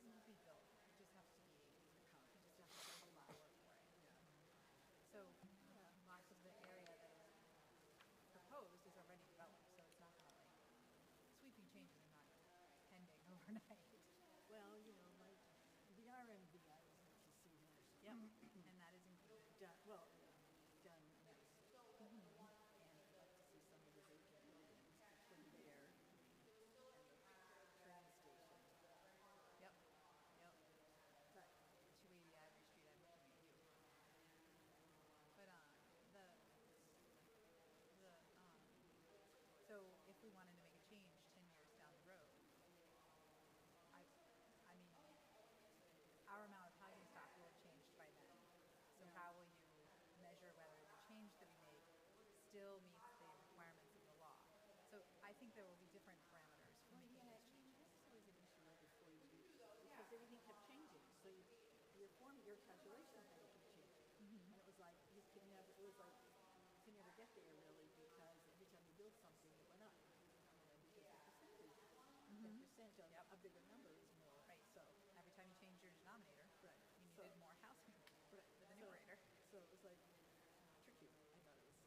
doesn't have to be built. It just has to be accomplished. It just has to be a lot of work for it. Yeah. So lots of the area that is proposed is already developed, so it's not going to like sweeping changes are not pending overnight. Well, you know, like the RMVI is to see more. Yep, and that is included. Done next. And I'd like to see some of the vacant buildings between there and the train station. Yep. But 280 Ivory Street, I'm looking at you. But so if we wanted to make a change 10 years down the road, I mean, our amount of housing stock will have changed by then. So how will you measure whether the change that we make still meets the requirements of the law? So I think there will be different parameters for making these changes. That's always an issue right before you do, because everything kept changing. So your calculations had to keep changing. And it was like you could never get there really, because every time you build something it went up. Because the percentage of a bigger number is more. Right. So every time you change your denominator, you needed more housing with the numerator. So it was like tricky. I thought it was.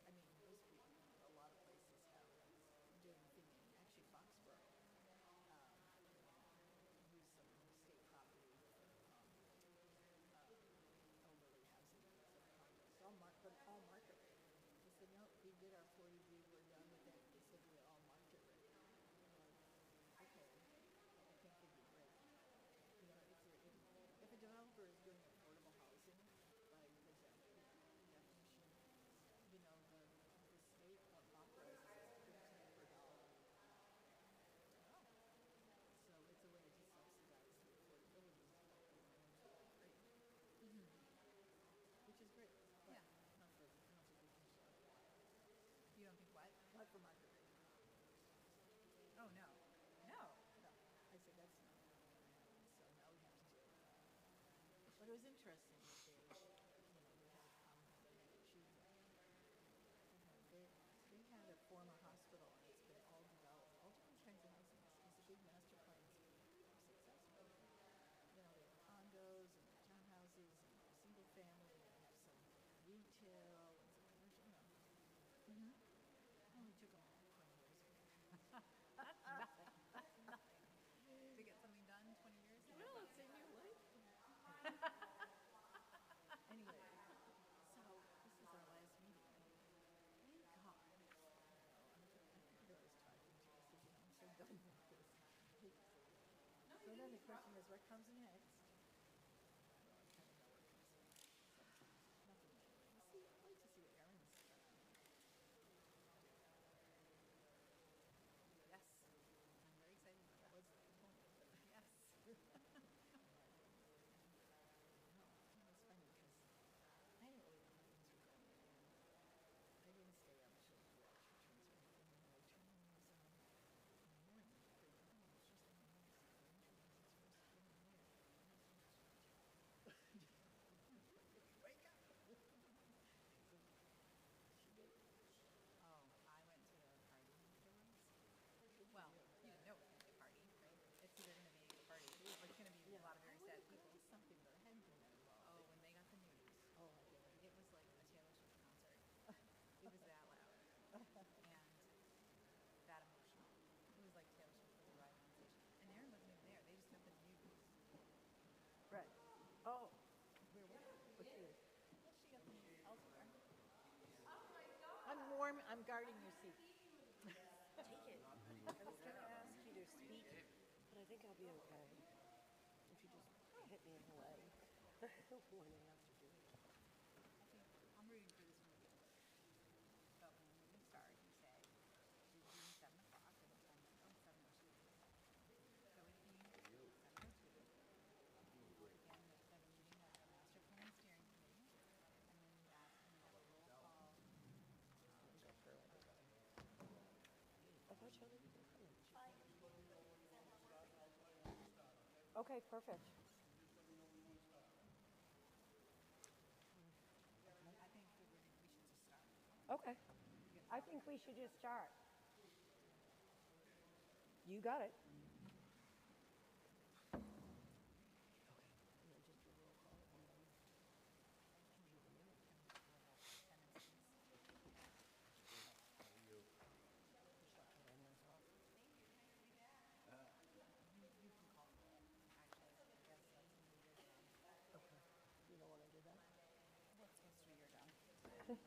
I mean, most people, a lot of places have doing thinking. Actually, Foxborough used some state property for elderly housing. But all market rate. They said, no, we did our 40B, we're done with it. They said we're all market rate. Okay, I can't give you a break. You know, if a developer is doing affordable housing, by the definition, you know, the state authorizes $15 per dollar. So it's a way to subsidize the affordability. Great. Which is great. But not for business. You don't think what? Not for market rate. Oh, no. I said that's not. So now we have to do it. But it was interesting that we had a compound. They had a former hospital, and it's been all developed, all different kinds of housing. It's a big master plan. It's successful. You know, they have condos and townhouses and single family, and they have some retail and some commercial. It only took them 20 years ago. That's nothing. To get something done 20 years ago? Well, it's in your life. Anyway, so this is our last meeting. Thank God. I was talking to us, I'm so done with this. So then the question is, what comes next? Nothing. I'd like to see what Erin's done. Yes. I'm very excited about that. What's the point? Yes. No, it was funny because I didn't really know how things were going. I didn't stay up till the returns were in the return was in the morning. It was just in the morning. Wake up! She did. Oh, I went to a party afterwards. Well, you didn't know it was going to be a party, right? It's either going to be a party or it's going to be a lot of very sad people. It was something, but I hadn't been that involved. Oh, when they got the news. Oh, I did. It was like a Taylor Swift concert. It was that loud. And that emotional. It was like Taylor Swift was arriving on station. And Erin wasn't even there. They just got the news. Right. Oh. Where was she? She got the news elsewhere. I'm warm. I'm guarding your seat. Take it. I was going to ask you to speak, but I think I'll be okay if you just hit me in the leg when I have to do it. I think I'm rooting for this movie. But when the movie starts, you say, it's June 7 o'clock, and it's 7:02. So it being 7:02, again, there's a meeting of the Master Plan Steering Committee, and then you ask them to have a roll call. I thought you already did come. Okay, perfect. I think we should just start. Okay. I think we should just start. You got it. And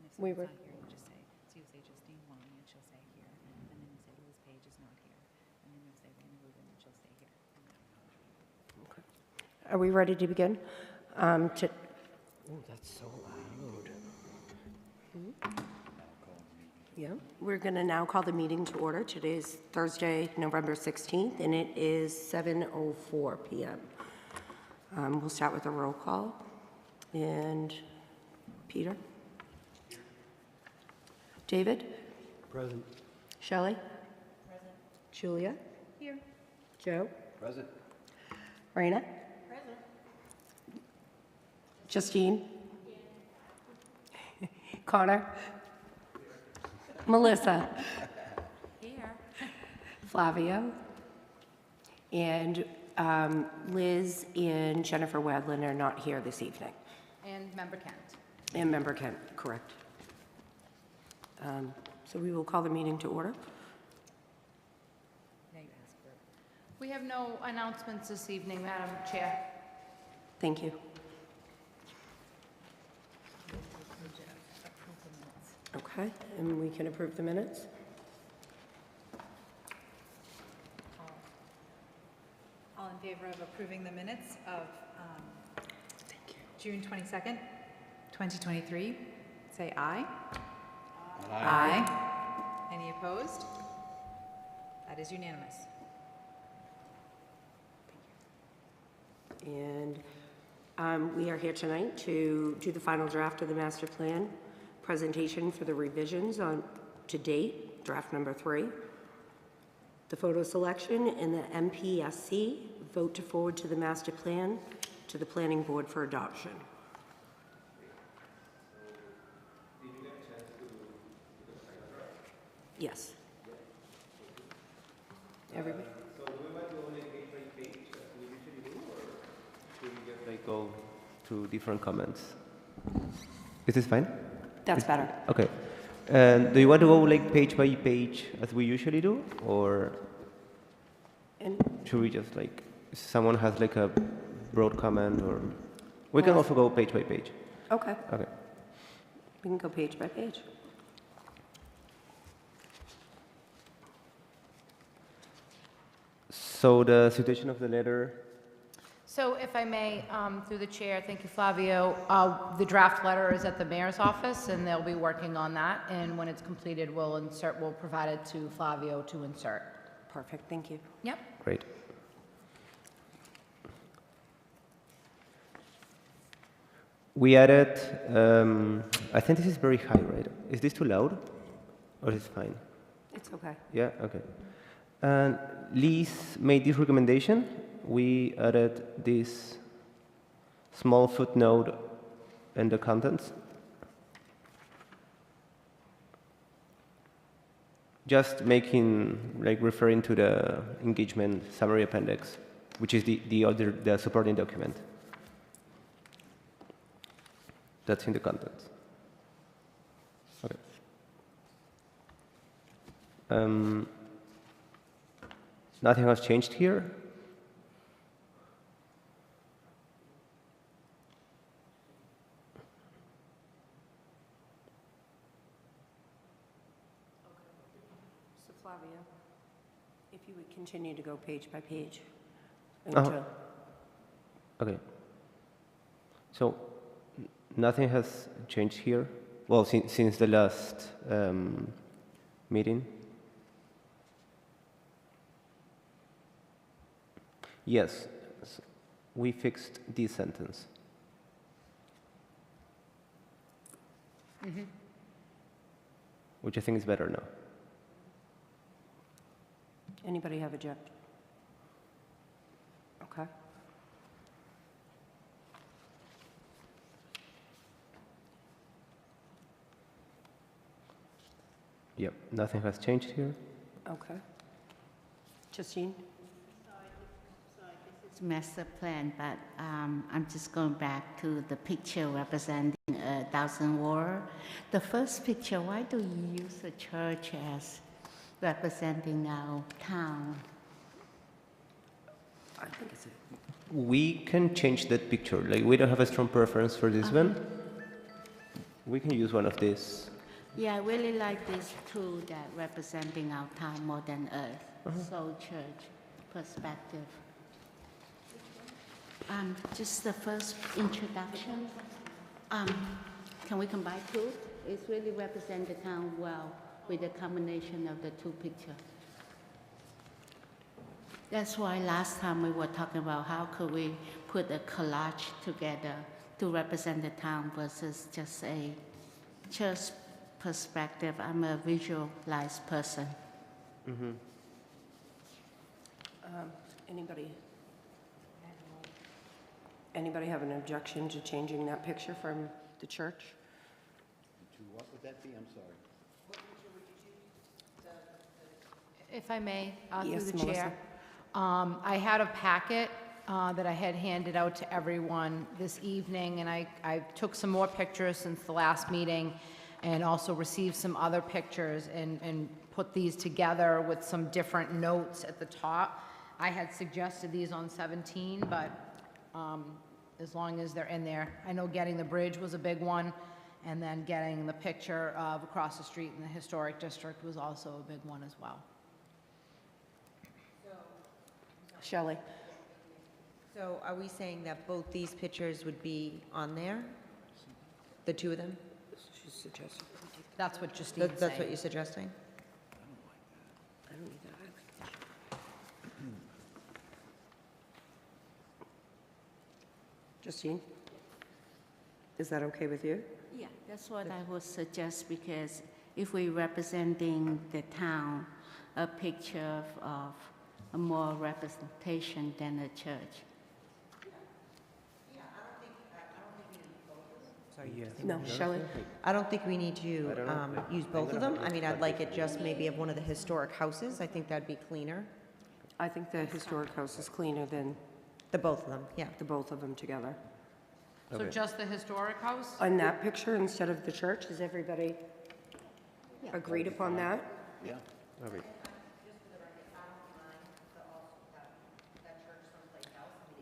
if We someone's were- not here, you just say, so you say Justine Wong, and she'll say here, and then you say Liz Page is not here, and then you'll say Raina Rubin, and she'll say here. Are we ready to begin? Oh, that's so loud. Yeah, we're going to now call the meeting to order. Today is Thursday, November 16th, and it is 7:04 p.m. We'll start with a roll call. And Peter? David? Present. Shelley? Present. Julia? Here. Joe? Present. Raina? Present. Justine? Connor? Melissa? Here. Flavio? And Liz and Jennifer Wadlin are not here this evening. And Member Kent. And Member Kent, correct. So we will call the meeting to order. Now you ask for. We have no announcements this evening, Madam Chair. Thank you. Approve the minutes. Okay, and we can approve the minutes? All in favor of approving the minutes of June 22nd, 2023, say aye. Aye. Any opposed? That is unanimous. And we are here tonight to do the final draft of the master plan, presentation for the revisions on to date, draft number 3, the photo selection, and the MPSC vote to forward to the master plan to the planning board for adoption. Yes. Everybody? So do we want to only page by page as we usually do, or should we just like go to different comments? Is this fine? That's better. Okay. And do you want to go like page by page as we usually do, or And should we just like, someone has like a broad comment, or we can Well, also go page by page. okay, Okay. we can go page by page. So the situation of the letter. So if I may, through the chair, thank you, Flavio. The draft letter is at the mayor's office, and they'll be working on that. And when it's completed, we'll provide it to Flavio to insert. Perfect, thank you. Yep. Great. We added, I think this is very high, right? Is this too loud? Or is it fine? It's okay. Yeah, okay. And Liz made this recommendation. We added this small footnote in the contents. Just referring to the engagement summary appendix, which is the supporting document. That's in the contents. Okay. Nothing has changed here. So Flavia, if you would continue to go page by page Uh-huh. until, Okay. So nothing has changed here. Well, since the last meeting. Yes, we fixed this sentence. Which I think is better now. anybody have object? Okay. Yep, nothing has changed here. Okay. Justine? It's master plan, but I'm just going back to the picture representing 1,000 war. The first picture, why do you use the church as representing our town. I think it's We can change that picture. Like, we don't have a strong preference for this one. We can use one of these. Yeah, I really like these two that representing our town more than Earth, Soul Church perspective. Just the first introduction. Can we combine two? It's really represent the town well with the combination of the two pictures. That's why last time we were talking about how could we put a collage together to represent the town versus just a church perspective. I'm a visualized person. Anybody have an objection to changing that picture from the church? To what would that be? I'm sorry. If I may, Yes, through the chair. Melissa. I had a packet that I had handed out to everyone this evening, and I took some more pictures since the last meeting and also received some other pictures and put these together with some different notes at the top. I had suggested these on 17, but as long as they're in there. I know getting the bridge was a big one, and then getting the picture of across the street in the historic district was also a big one as well. Shelley? So are we saying that both these pictures would be on there? The two of them? She's suggesting. That's what Justine's saying. That's what you're suggesting? I don't need that. Justine? Is that okay with you? Yeah, that's what I would suggest, because if we're representing the town, a picture of a more representation than a church. Sorry. No, Shelley? I don't think we need to use both of them. I mean, I'd like it just maybe of one of the historic houses. I think that'd be cleaner. I think the historic house is cleaner than The both of them, yeah. the both of them together. So just the historic house? On that picture instead of the church, has everybody agreed upon that? Yeah. Okay.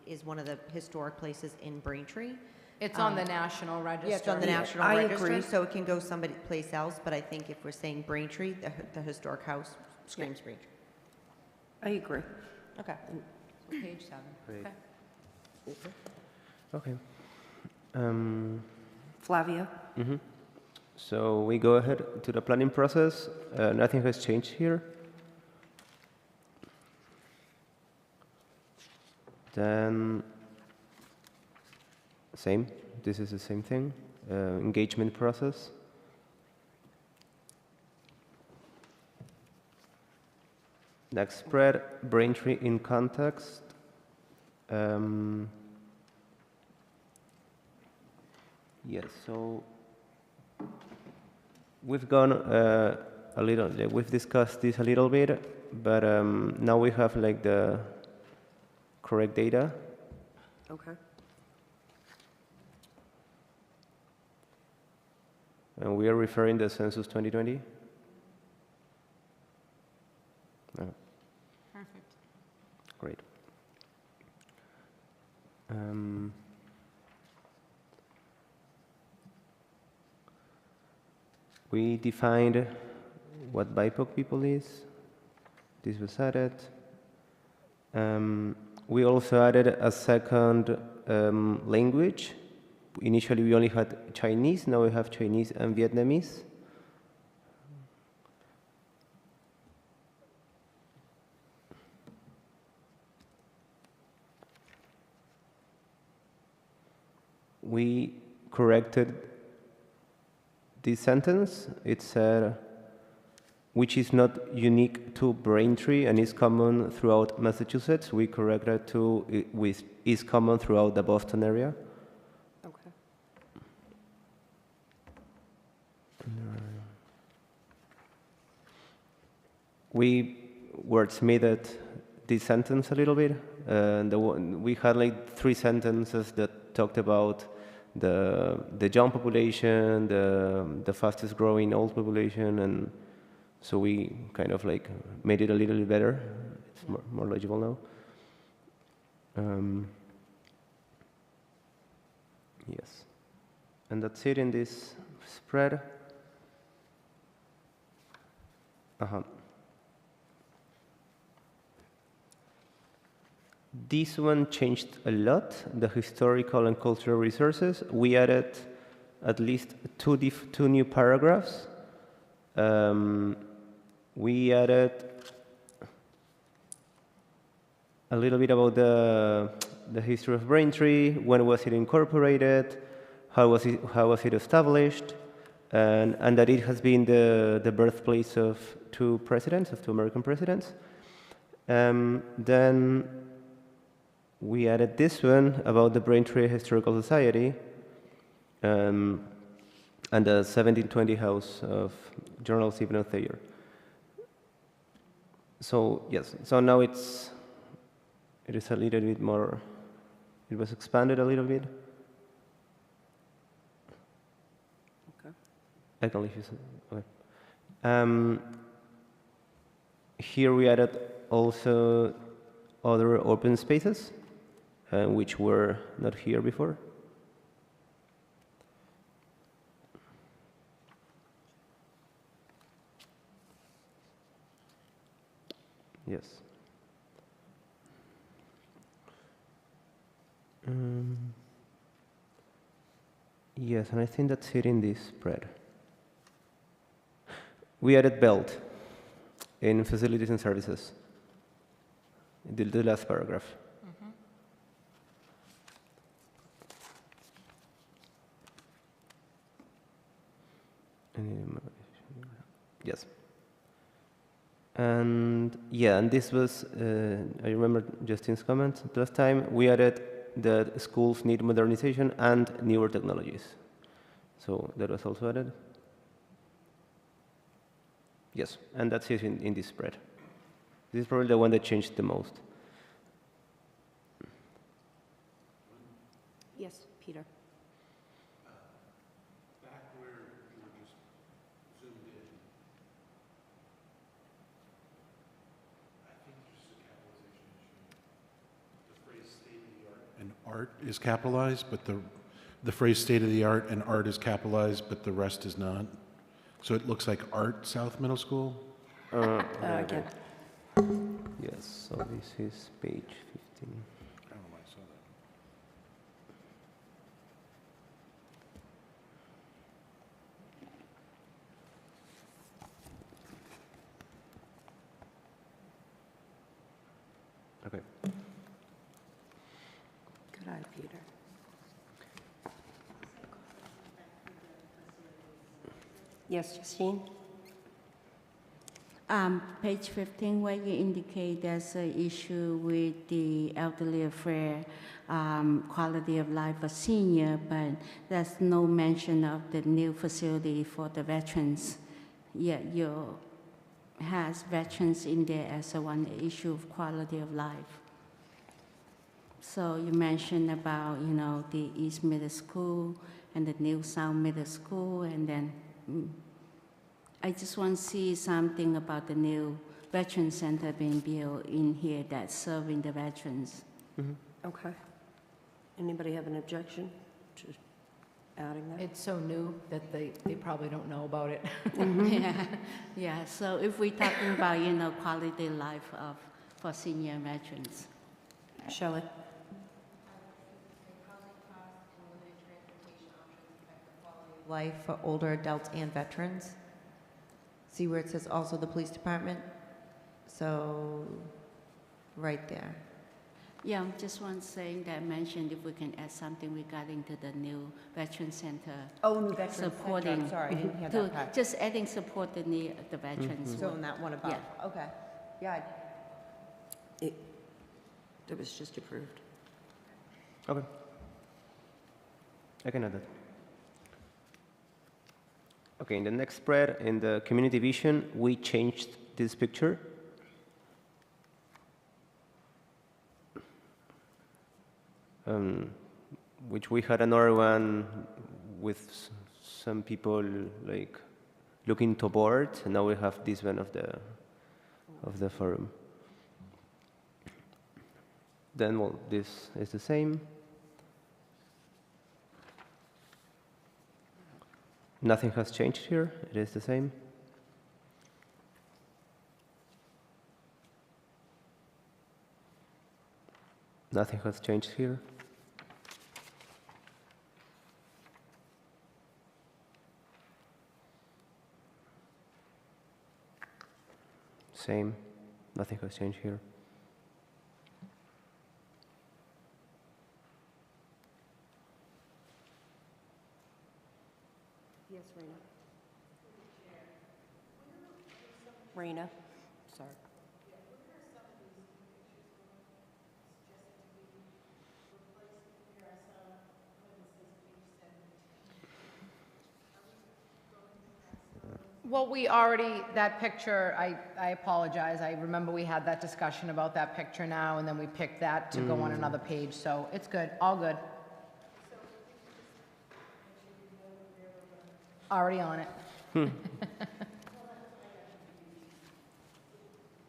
Is one of the historic places in Braintree. It's on the National Register. Yeah, it's on the National I Register, agree. so it can go someplace else, but I think if we're saying Braintree, the historic house screams Braintree. I agree. Okay. Page 7. Great. Okay. Okay. Flavia? So we go ahead to the planning process. Nothing has changed here. Then, same. This is the same thing. Engagement process. Next spread, Braintree in context. Yes, so we've gone a little, we've discussed this a little bit, but now we have like the correct data. Okay. And we are referring to Census 2020. Perfect. Great. We defined what BIPOC people is. This was added. We also added a second language. Initially, we only had Chinese. Now we have Chinese and Vietnamese. We corrected this sentence. It said, which is not unique to Braintree and is common throughout Massachusetts. We corrected to with is common throughout the Boston area. Okay. We wordsmithed this sentence a little bit. We had like 3 sentences that talked about the young population, the fastest growing old population, and So we kind of like made it a little bit better. It's more legible now. Yes. And that's it in this spread. This one changed a lot, the historical and cultural resources. We added at least two new paragraphs. We added a little bit about the history of Braintree, when was it incorporated, how was it established, and that it has been the birthplace of two American presidents. Then we added this one about the Braintree Historical Society and the 1720 house of General Stephen Thayer. So yes, so now it is a little bit more, it was expanded a little bit. Okay. I can leave you some, okay. Here we added also other open spaces, which were not here before. Yes. Yes, and I think that's it in this spread. We added belt in facilities and services, the last paragraph. Yes. And yeah, and this was, I remember Justin's comment last time, we added that schools need modernization and newer technologies. So that was also added. Yes, and that's it in this spread. This is probably the one that changed the most. Yes, Peter. Back where you were just zoomed in, I think there's a capitalization issue. The phrase state of the art and art is capitalized, but the phrase state of the art and art is capitalized, but the rest is not. So it looks like Art South Middle School. Again. Yes, so this is page 15. I don't know why I saw that. Okay. Good eye, Peter. Yes, Justine? Page 15, where you indicate there's an issue with the elderly affair, quality of life for senior, but there's no mention of the new facility for the veterans. Yet you has veterans in there as a one issue of quality of life. So you mentioned about, the East Middle School and the New South Middle School, and then I just want to see something about the new veteran center being built in here that's serving the veterans. Okay. Anybody have an objection to adding that? It's so new that they probably don't know about it. Yeah. So if we're talking about, quality of life for senior veterans. Shelley? Life for older adults and veterans. See where it says also the police department? So, right there. Yeah, just one saying that mentioned if we can add something regarding to the new veteran center. Oh, new veterans supporting, center. I'm sorry, I didn't hear to that part. just adding support the veterans. So in that one above, Yeah. okay. Yeah, That was just approved. Okay. I can add that. Okay, in the next spread, in the community vision, we changed this picture. Which we had another one with some people like looking toward, and now we have this one of the forum. Then, well, this is the same. Nothing has changed here. It is the same. Nothing has changed here. Same. Nothing has changed here. Yes, Raina. Raina, sorry. Well, we already, that picture, I apologize. I remember we had that discussion about that picture now, and then we picked that to go on another page, so it's good, all good. Already on it.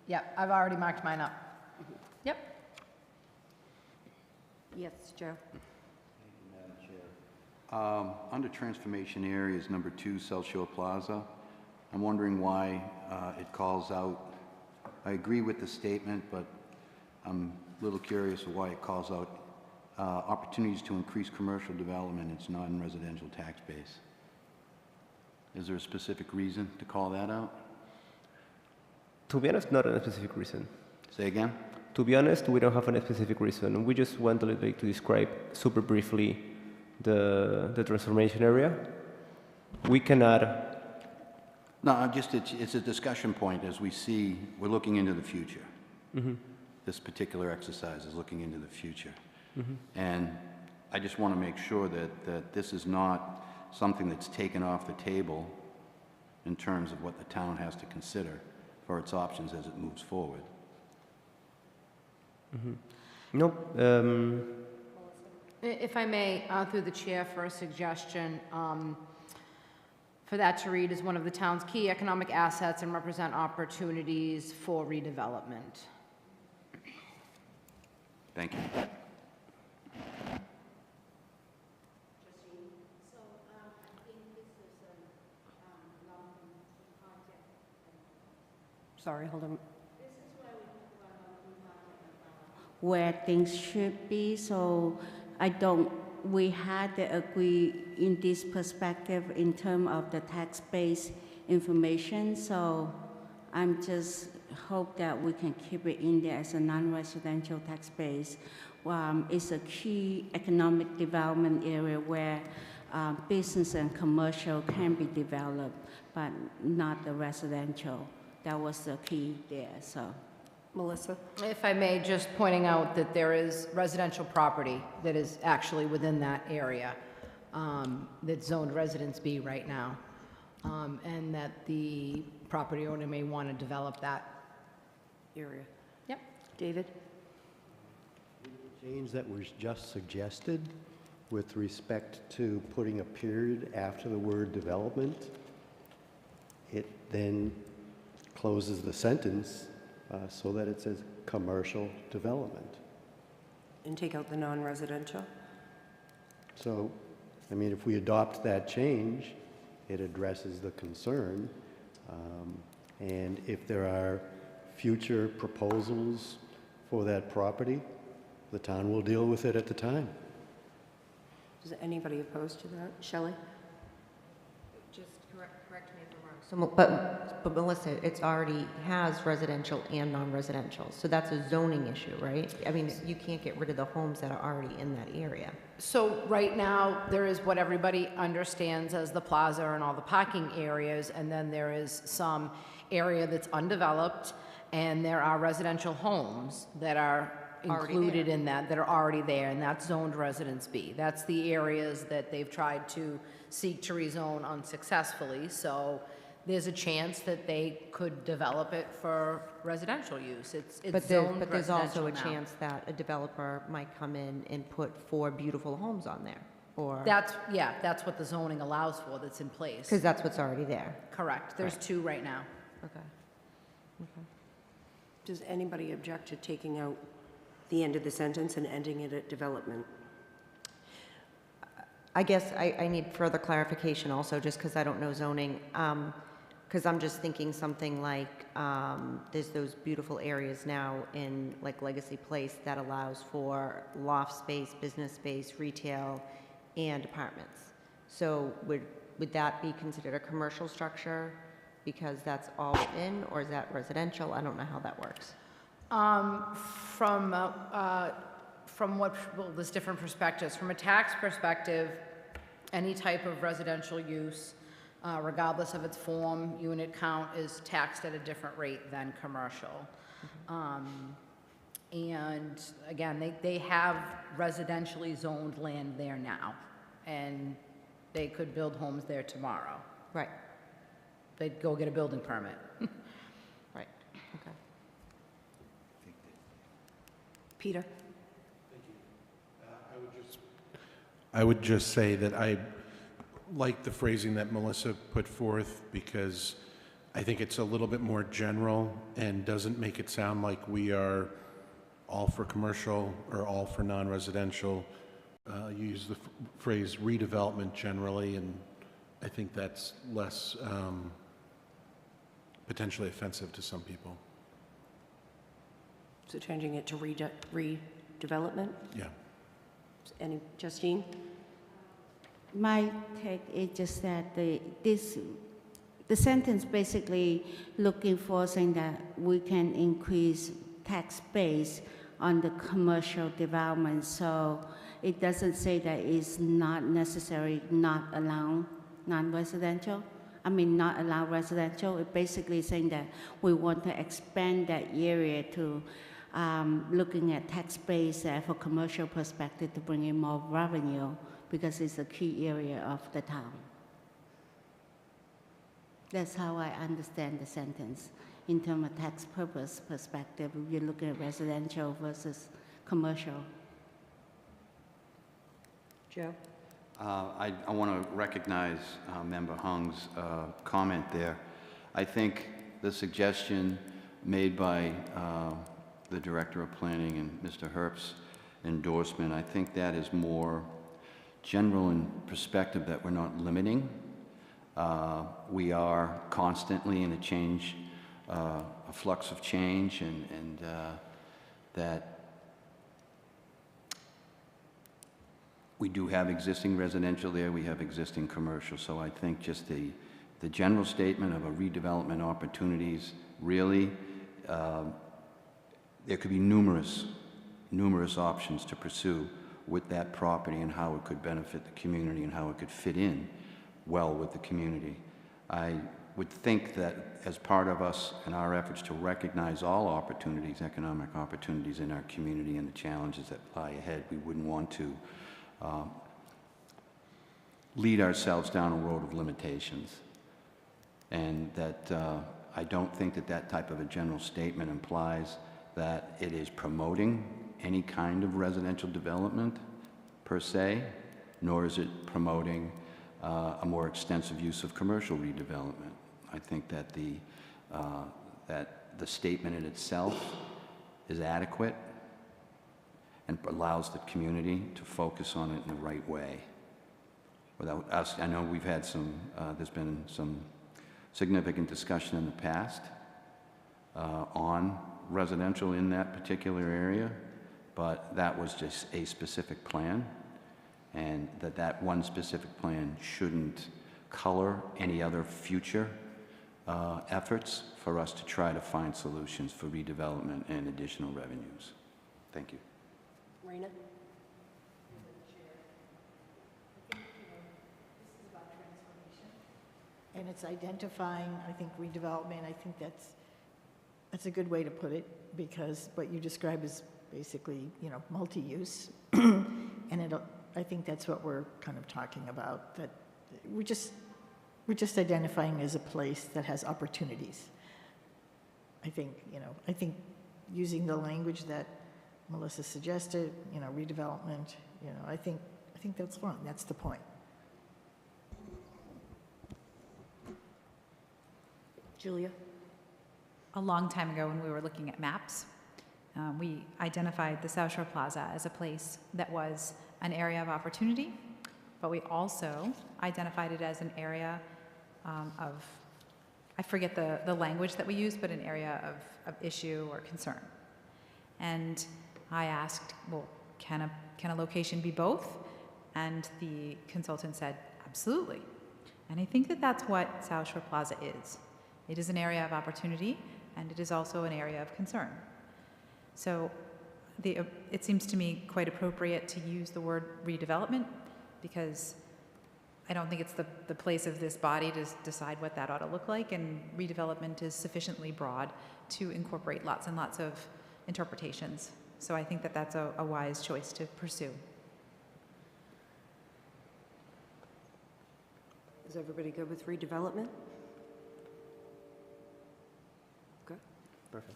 Yep, I've already marked mine up. Yep. Yes, Joe. Madam Chair. Under transformation areas, number 2, South Shore Plaza, I'm wondering why it calls out, I agree with the statement, but I'm a little curious of why it calls out opportunities to increase commercial development in its non-residential tax base. Is there a specific reason to call that out? To be honest, not a specific reason. Say again? To be honest, we don't have a specific reason. We just want a little bit to describe super briefly the transformation area. We can add. No, it's a discussion point as we see, we're looking into the future. This particular exercise is looking into the future. And I just want to make sure that this is not something that's taken off the table in terms of what the town has to consider for its options as it moves forward. Nope. If I may, through the chair, for a suggestion, for that to read as one of the town's key economic assets and represent opportunities for redevelopment. Thank you. Sorry, hold on. Where things should be, so we had to agree in this perspective in terms of the tax-based information, so I'm just hope that we can keep it in there as a non-residential tax base. It's a key economic development area where business and commercial can be developed, but not the residential. That was the key there, so. Melissa? If I may, just pointing out that there is residential property that is actually within that area, that's zoned Residence B right now, and that the property owner may want to develop that Area. Yep. David? Change that was just suggested with respect to putting a period after the word development, it then closes the sentence so that it says commercial development. And take out the non-residential? So, I mean, if we adopt that change, it addresses the concern. And if there are future proposals for that property, the town will deal with it at the time. Is anybody opposed to that? Shelley? Just correct me if I'm wrong. So, but Melissa, it's already has residential and non-residential, so that's a zoning issue, right? I mean, you can't get rid of the homes that are already in that area. So right now, there is what everybody understands as the plaza and all the parking areas, and then there is some area that's undeveloped, and there are residential homes that are included in that are already there, and that's zoned Residence B. That's the areas that they've tried to seek to rezone unsuccessfully, so there's a chance that they could develop it for residential use. It's zoned But there's also a residential now. chance that a developer might come in and put 4 beautiful homes on there. or? That's what the zoning allows for, that's in place. Because that's what's already there. Correct, there's two right now. Okay. Does anybody object to taking out the end of the sentence and ending it at development? I guess I need further clarification also, just because I don't know zoning. Because I'm just thinking something like, there's those beautiful areas now in like Legacy Place that allows for loft space, business space, retail, and apartments. So would that be considered a commercial structure because that's all in, or is that residential? I don't know how that works. From what, well, there's different perspectives. From a tax perspective, any type of residential use, regardless of its form, unit count, is taxed at a different rate than commercial. And again, they have residentially zoned land there now, and they could build homes there tomorrow. Right, They'd go get a building permit. right, okay. Peter? I would just say that I like the phrasing that Melissa put forth because I think it's a little bit more general and doesn't make it sound like we are all for commercial or all for non-residential. You use the phrase redevelopment generally, and I think that's less potentially offensive to some people. So changing it to redevelopment? Yeah. Any, Justine? My take is just that the sentence basically looking for saying that we can increase tax base on the commercial development. So it doesn't say that it's not necessary not allow non-residential. I mean, not allow residential. It basically saying that we want to expand that area to looking at tax base for commercial perspective to bring in more revenue because it's a key area of the town. That's how I understand the sentence in terms of tax purpose perspective. If you're looking at residential versus commercial. Joe? I want to recognize Member Hung's comment there. I think the suggestion made by the Director of Planning and Mr. Herbst's endorsement, I think that is more general in perspective that we're not limiting. We are constantly in a flux of change, and that we do have existing residential there, we have existing commercial. So I think just the general statement of a redevelopment opportunities, really, there could be numerous options to pursue with that property and how it could benefit the community and how it could fit in well with the community. I would think that as part of us and our efforts to recognize all opportunities, economic opportunities in our community and the challenges that lie ahead, we wouldn't want to lead ourselves down a road of limitations. And that I don't think that that type of a general statement implies that it is promoting any kind of residential development per se, nor is it promoting a more extensive use of commercial redevelopment. I think that the statement in itself is adequate and allows the community to focus on it in the right way. Without us, I know we've had there's been some significant discussion in the past on residential in that particular area, but that was just a specific plan, and that one specific plan shouldn't color any other future efforts for us to try to find solutions for redevelopment and additional revenues. Thank you. Raina? And it's identifying, I think, redevelopment. I think that's a good way to put it, because what you describe is basically, multi-use. And I think that's what we're kind of talking about, that we're just identifying as a place that has opportunities. I think using the language that Melissa suggested, redevelopment, I think I think that's wrong. That's the point. Julia? A long time ago when we were looking at maps, we identified the South Shore Plaza as a place that was an area of opportunity, but we also identified it as an area of, I forget the language that we used, but an area of issue or concern. And I asked, well, can a location be both? And the consultant said, absolutely. And I think that that's what South Shore Plaza is. It is an area of opportunity, and it is also an area of concern. So it seems to me quite appropriate to use the word redevelopment, because I don't think it's the place of this body to decide what that ought to look like, and redevelopment is sufficiently broad to incorporate lots and lots of interpretations. So I think that that's a wise choice to pursue. Is everybody good with redevelopment? Good. Perfect.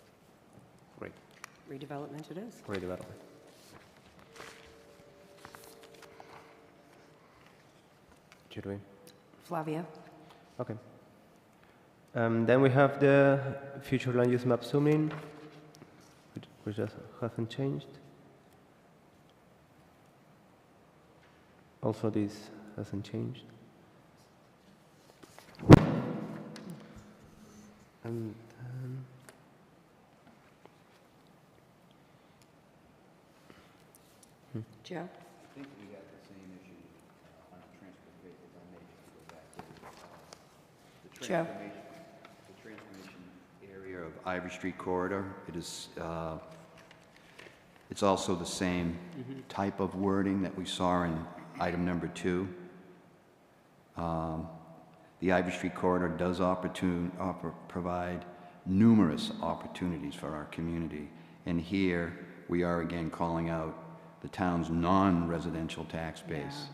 Great. Redevelopment it is. Redevelopment. Should we? Flavia? Okay. Then we have the future land use map zooming, which just hasn't changed. Also, this hasn't changed. And Joe? I think we had the same issue on transportation, if I may just go back to Joe? the transformation area of Ivy Street corridor. It is, it's also the same type of wording that we saw in item number 2. The Ivy Street corridor does provide numerous opportunities for our community. And here, we are again calling out the town's non-residential tax base.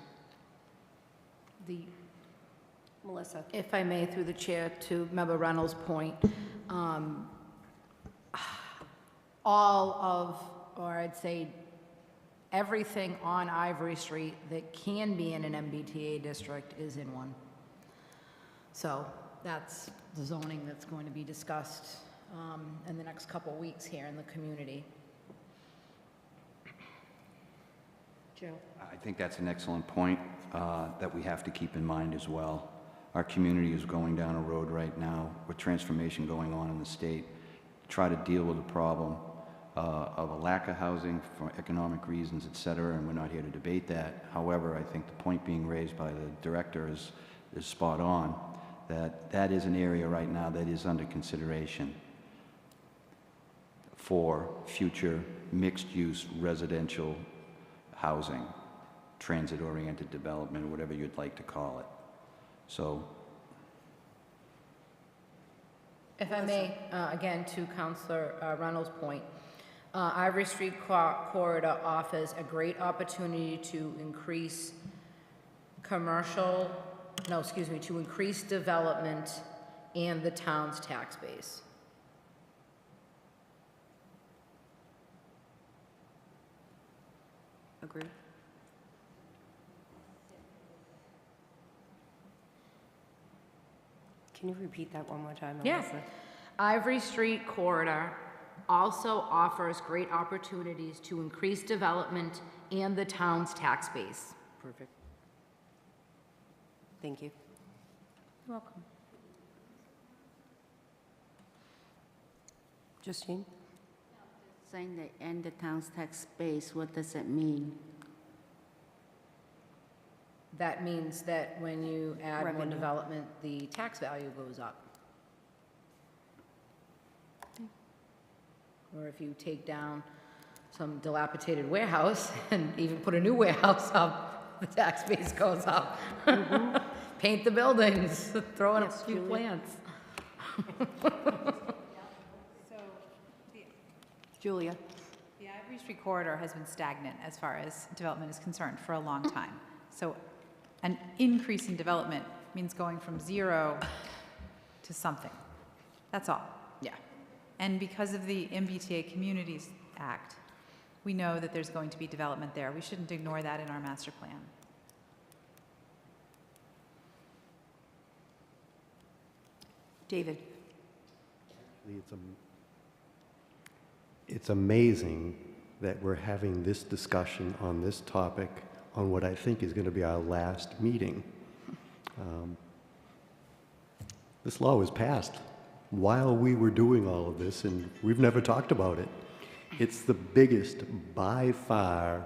Melissa? If I may, through the chair, to Member Reynolds' point, all of, or I'd say everything on Ivory Street that can be in an MBTA district is in one. So that's the zoning that's going to be discussed in the next couple of weeks here in the community. Joe? I think that's an excellent point that we have to keep in mind as well. Our community is going down a road right now with transformation going on in the state. Try to deal with the problem of a lack of housing for economic reasons, et cetera, and we're not here to debate that. However, I think the point being raised by the director is spot on, that is an area right now that is under consideration for future mixed-use residential housing, transit-oriented development, or whatever you'd like to call it. So, If I may, again, to Councillor Reynolds' point, Ivory Street corridor offers a great opportunity to increase to increase development and the town's tax base. Agree. Can you repeat that one more time, Yeah. Melissa? Ivory Street corridor also offers great opportunities to increase development and the town's tax base. Perfect. Thank you. You're welcome. Justine? Saying they end the town's tax base, what does it mean? That means that when you add more Revenue. development, the tax value goes up. Or if you take down some dilapidated warehouse and even put a new warehouse up, the tax base goes up. Paint the buildings, throw in a Yes, few Julia? plants. Julia? The Ivory Street corridor has been stagnant as far as development is concerned for a long time. So an increase in development means going from 0 to something. That's all. Yeah. And because of the MBTA Communities Act, we know that there's going to be development there. We shouldn't ignore that in our master plan. David? It's amazing that we're having this discussion on this topic on what I think is going to be our last meeting. This law was passed while we were doing all of this, and we've never talked about it. It's the biggest, by far,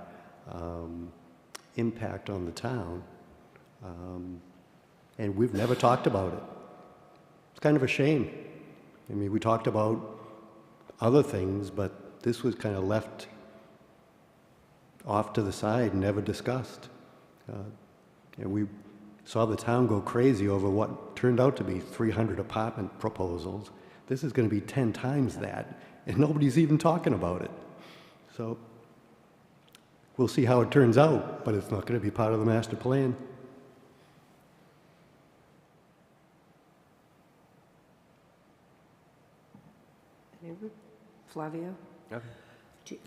impact on the town, and we've never talked about it. It's kind of a shame. I mean, we talked about other things, but this was kind of left off to the side and never discussed. And we saw the town go crazy over what turned out to be 300 apartment proposals. This is going to be 10 times that, and nobody's even talking about it. So we'll see how it turns out, but it's not going to be part of the master plan. Anyone? Flavio? Okay.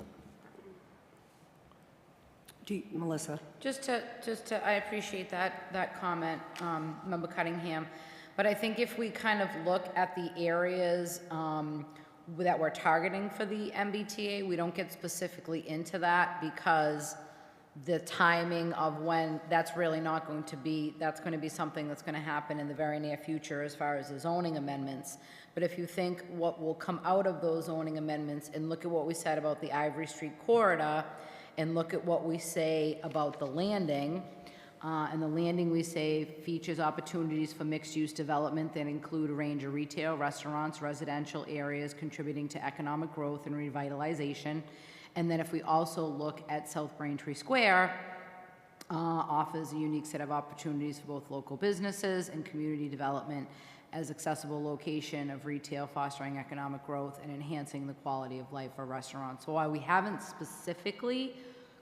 Melissa? Just to, I appreciate that comment, Member Cunningham. But I think if we kind of look at the areas that we're targeting for the MBTA, we don't get specifically into that because the timing of when that's really not going to be, that's going to be something that's going to happen in the very near future as far as the zoning amendments. But if you think what will come out of those zoning amendments and look at what we said about the Ivory Street corridor and look at what we say about the landing, and the landing we say features opportunities for mixed-use development that include a range of retail, restaurants, residential areas contributing to economic growth and revitalization. And then if we also look at South Braintree Square, offers a unique set of opportunities for both local businesses and community development as accessible location of retail, fostering economic growth and enhancing the quality of life for restaurants. So while we haven't specifically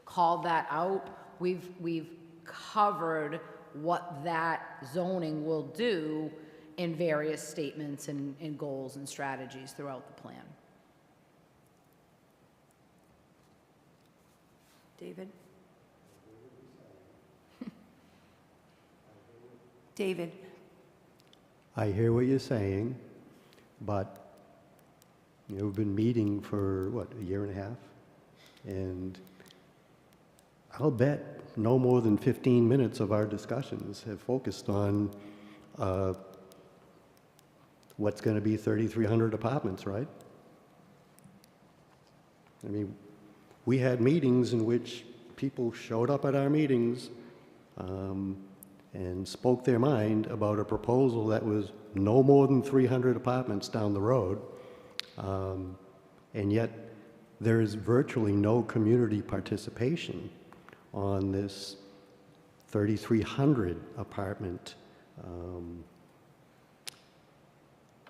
called that out, we've covered what that zoning will do in various statements and goals and strategies throughout the plan. David? David? I hear what you're saying, but we've been meeting for, what, a year and a half? And I'll bet no more than 15 minutes of our discussions have focused on what's going to be 3,300 apartments, right? I mean, we had meetings in which people showed up at our meetings and spoke their mind about a proposal that was no more than 300 apartments down the road, and yet there is virtually no community participation on this 3,300 apartment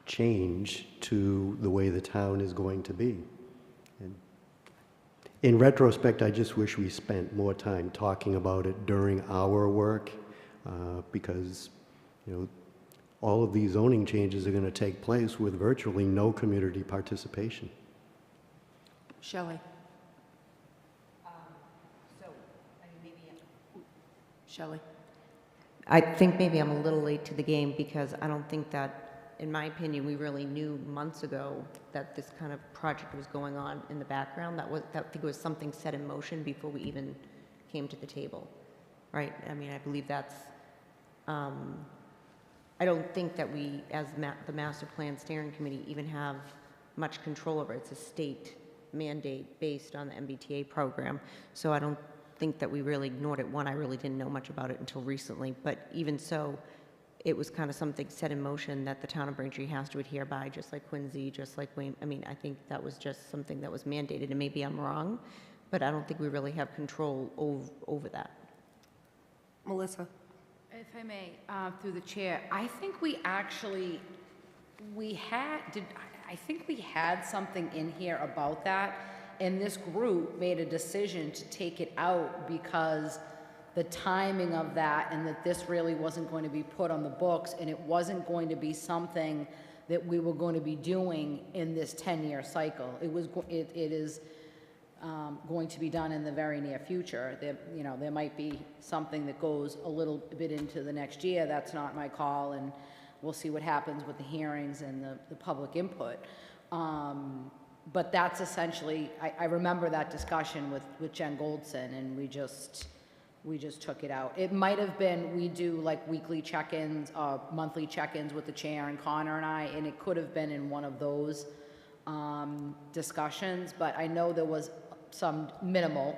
change to the way the town is going to be. And in retrospect, I just wish we spent more time talking about it during our work, because all of these zoning changes are going to take place with virtually no community participation. Shelley? Shelley? I think maybe I'm a little late to the game because I don't think that, in my opinion, we really knew months ago that this kind of project was going on in the background. I think it was something set in motion before we even came to the table, right? I mean, I believe that's, I don't think that we, as the Master Plan Steering Committee, even have much control over it. It's a state mandate based on the MBTA program. So I don't think that we really ignored it. One, I really didn't know much about it until recently, but even so, it was kind of something set in motion that the town of Braintree has to adhere by, just like Quincy, just like Wayne. I mean, I think that was just something that was mandated, and maybe I'm wrong, but I don't think we really have control over that. Melissa? If I may, through the chair, I think we actually, I think we had something in here about that, and this group made a decision to take it out because the timing of that and that this really wasn't going to be put on the books and it wasn't going to be something that we were going to be doing in this 10-year cycle. It is going to be done in the very near future. There might be something that goes a little bit into the next year. That's not my call, and we'll see what happens with the hearings and the public input. But that's essentially, I remember that discussion with Jen Goldson, and we just took it out. It might have been, we do like weekly check-ins, monthly check-ins with the chair and Connor and I, and it could have been in one of those discussions, but I know there was some minimal,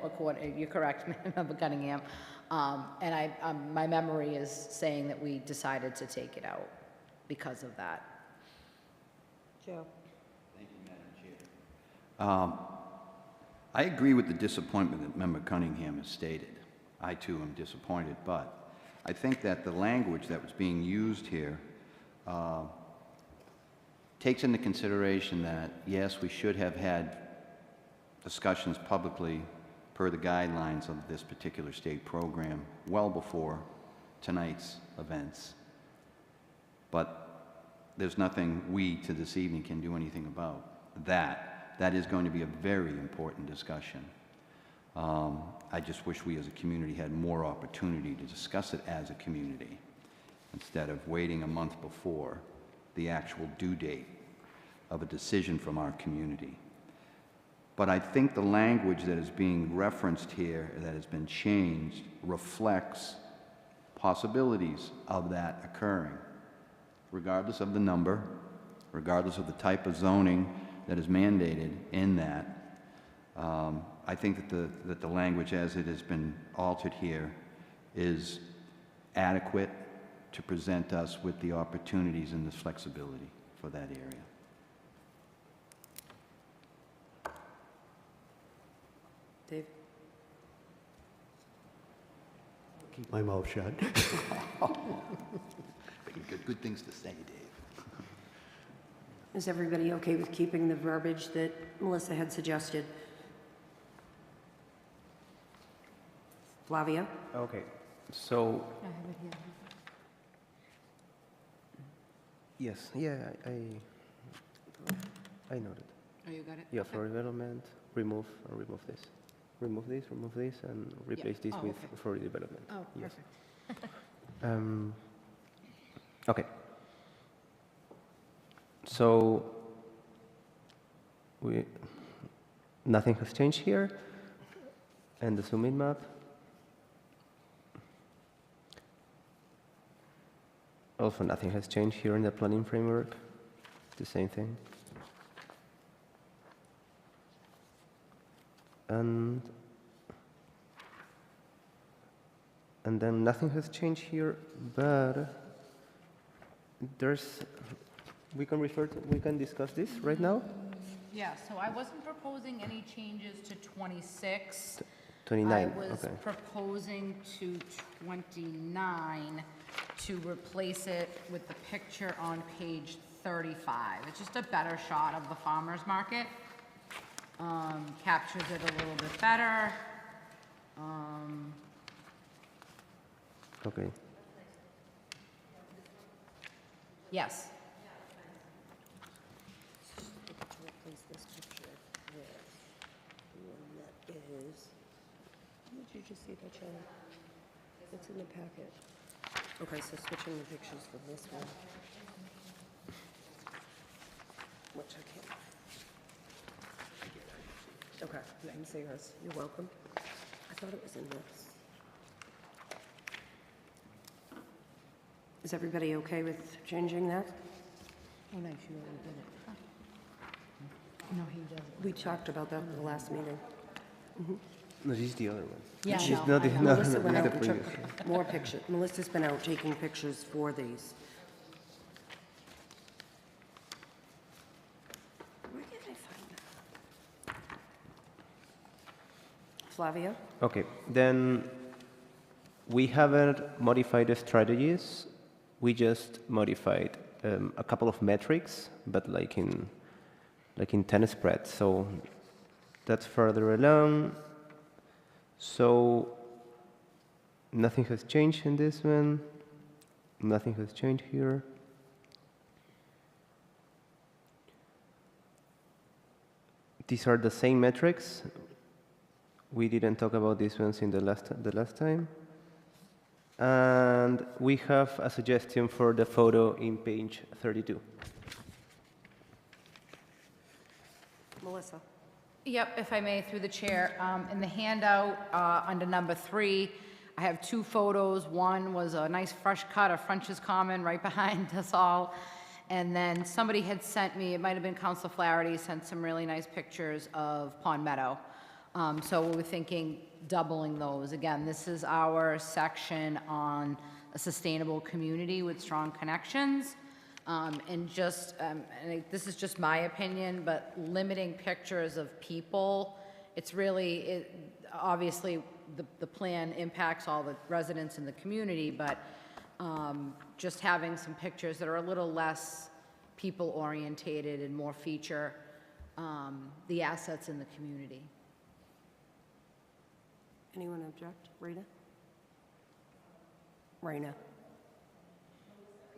you're correct, Member Cunningham, and my memory is saying that we decided to take it out because of that. Joe? Thank you, Madam Chair. I agree with the disappointment that Member Cunningham has stated. I too am disappointed, but I think that the language that was being used here takes into consideration that, yes, we should have had discussions publicly per the guidelines of this particular state program well before tonight's events. But there's nothing we to this evening can do anything about that. That is going to be a very important discussion. I just wish we as a community had more opportunity to discuss it as a community instead of waiting a month before the actual due date of a decision from our community. But I think the language that is being referenced here, that has been changed, reflects possibilities of that occurring, regardless of the number, regardless of the type of zoning that is mandated in that. I think that the language as it has been altered here is adequate to present us with the opportunities and the flexibility for that area. Dave? Keep my mouth shut. Good things to say, Dave. Is everybody okay with keeping the verbiage that Melissa had suggested? Flavia? Okay, so. Yes, yeah, I noted. Oh, you got it? Yeah, for development, remove this. Remove this, and replace this Oh, with okay. for development. Oh, Yes. perfect. Okay. So, nothing has changed here, and the zoom-in map. Also, nothing has changed here in the planning framework. It's the same thing. And then nothing has changed here, but we can discuss this right now? Yeah, so I wasn't proposing any changes to 26. 29, I was okay. proposing to 29 to replace it with the picture on page 35. It's just a better shot of the farmer's market. Captures it a little bit better. Okay. Yes. Replace this picture with one that is, did you just see that, Shannon? It's in the packet. Okay, so switching the pictures from this one, which I can't. Okay, you can see yours. You're welcome. I thought it was in this. Is everybody okay with changing that? Oh, no, she already did it. No, he doesn't. We talked about that in the last meeting. No, this is the other one. Yeah, She's no, not, I know. no, Melissa no, went this out is and the took previous. more pictures. Melissa's been out taking pictures for these. Where did I find that? Flavia? Okay, then we haven't modified the strategies. We just modified a couple of metrics, but like in 10 spreads. So that's further along. So nothing has changed in this one. Nothing has changed here. These are the same metrics. We didn't talk about these ones in the last time. And we have a suggestion for the photo in page 32. Melissa? Yep, if I may, through the chair. In the handout, under number 3, I have 2 photos. One was a nice fresh cut of French's Common right behind us all. And then somebody had sent me, it might have been Council Flaherty, sent some really nice pictures of Pond Meadow. So we were thinking doubling those. Again, this is our section on a sustainable community with strong connections. And just, this is just my opinion, but limiting pictures of people, it's really, obviously, the plan impacts all the residents in the community, but just having some pictures that are a little less people-orientated and more feature the assets in the community. Anyone object? Rita? Raina? Are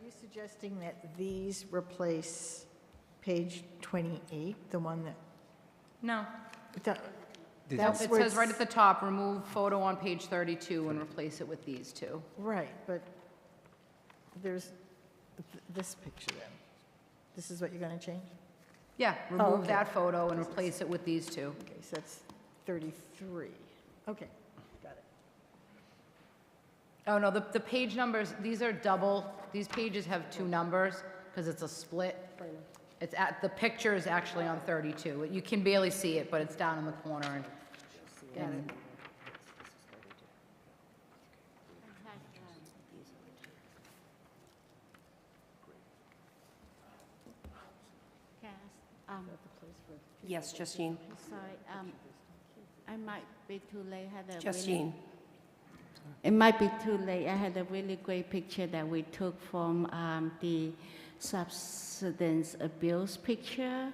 you suggesting that these replace page 28, the one that, No. that- This that's It where says right it's- at the top, remove photo on page 32 and replace it with these 2. Right, but there's this picture then. This is what you're going to change? Yeah, remove okay. that photo and replace it with these 2. Okay, so that's 33. Okay, got it. Oh, no, the page numbers, these are double, these pages have 2 numbers, because it's a split. It's at, the picture is actually on 32. You can barely see it, but it's down in the corner, and Yes, Justine? Sorry, I might be too late. Justine? It might be too late. I had a really great picture that we took from the substance abuse picture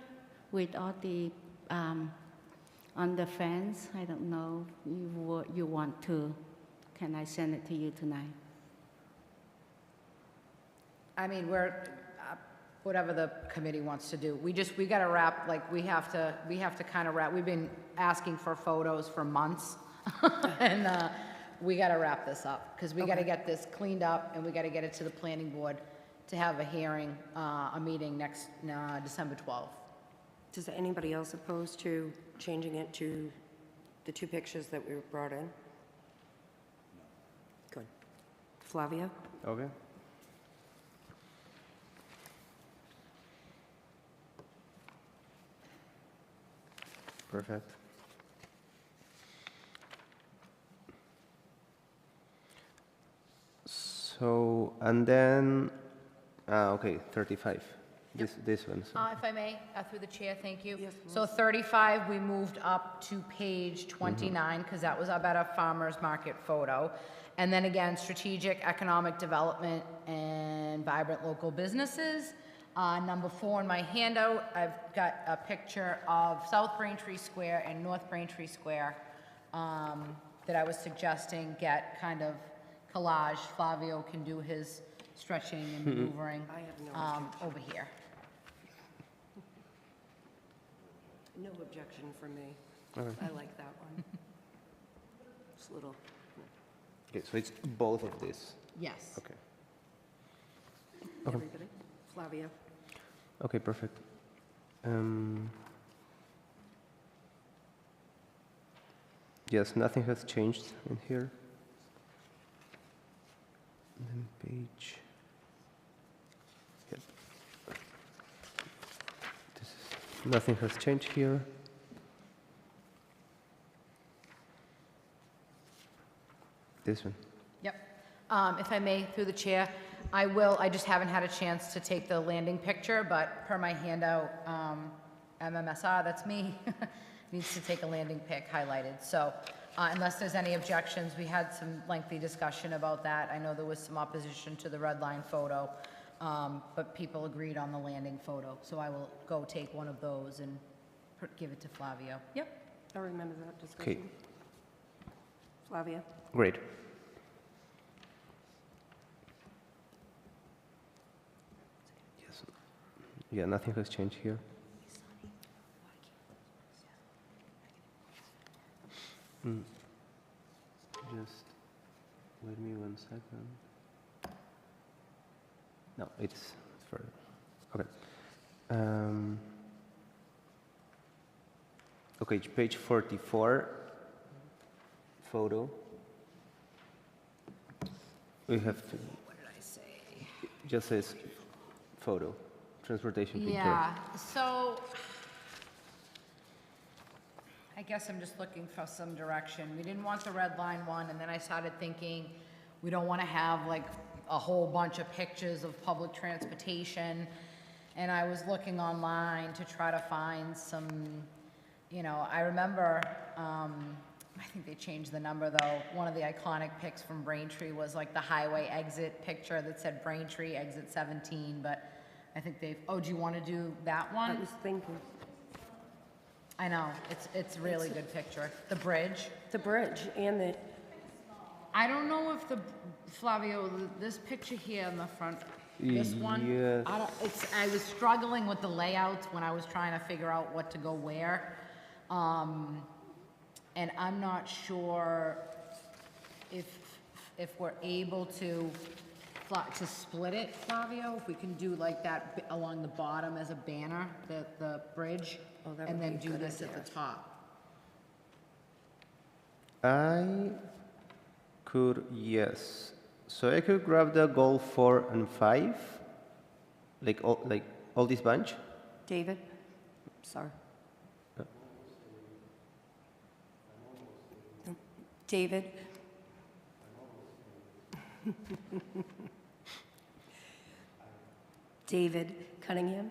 with all the on the fence. I don't know if you want to. Can I send it to you tonight? I mean, we're, whatever the committee wants to do. We got to wrap, like, we have to kind of wrap, we've been asking for photos for months, and we got to wrap this up, because we got to get this cleaned up, and we got to get it to the planning board to have a hearing, a meeting next, December 12th. Does anybody else oppose to changing it to the 2 pictures that we brought in? Good. Flavia? Okay. Perfect. So, and then, okay, 35. This one. So. If I may, through the chair, thank you. So 35, we moved up to page 29, because that was our Better Farmers Market photo. And then again, strategic economic development and vibrant local businesses. Number 4 in my handout, I've got a picture of South Braintree Square and North Braintree Square that I was suggesting get kind of collage. Flavio can do his stretching and maneuvering over here. No objection from me. Okay. I like that one. Just a little. Okay, so it's both of these. Yes. Okay. Everybody? Flavia? Okay, perfect. Yes, nothing has changed in here. And then page. Yep. Nothing has changed here. This one. Yep. If I may, through the chair, I just haven't had a chance to take the landing picture, but per my handout, MMSR, that's me, needs to take a landing pic highlighted. So unless there's any objections, we had some lengthy discussion about that. I know there was some opposition to the red line photo, but people agreed on the landing photo. So I will go take one of those and give it to Flavio. Yep. I remember that discussion. Okay, Flavia? great. Yes. Yeah, nothing has changed here. Just Wait me 1 second. No, it's further. Okay. Okay, page 44, photo. We have to, What did I say? just says photo, transportation picture. Yeah, so I guess I'm just looking for some direction. We didn't want the red line one, and then I started thinking, we don't want to have like a whole bunch of pictures of public transportation. And I was looking online to try to find some, you know, I remember, I think they changed the number though. One of the iconic pics from Braintree was like the highway exit picture that said Braintree exit 17, but I think they've, oh, do you want to do that I one? was thinking, I know, it's a really good picture. The bridge. the bridge and the, I don't know if the, Flavio, this picture here in the front, this one. Yes. I was struggling with the layouts when I was trying to figure out what to go where. And I'm not sure if we're able to split it, Flavio, if we can do like that along the bottom as a banner, the bridge, Oh, that and would then be a do good this at idea. the top. I could, yes. So I could grab the goal 4 and 5, like all this bunch. David? Sorry. David? David Cunningham?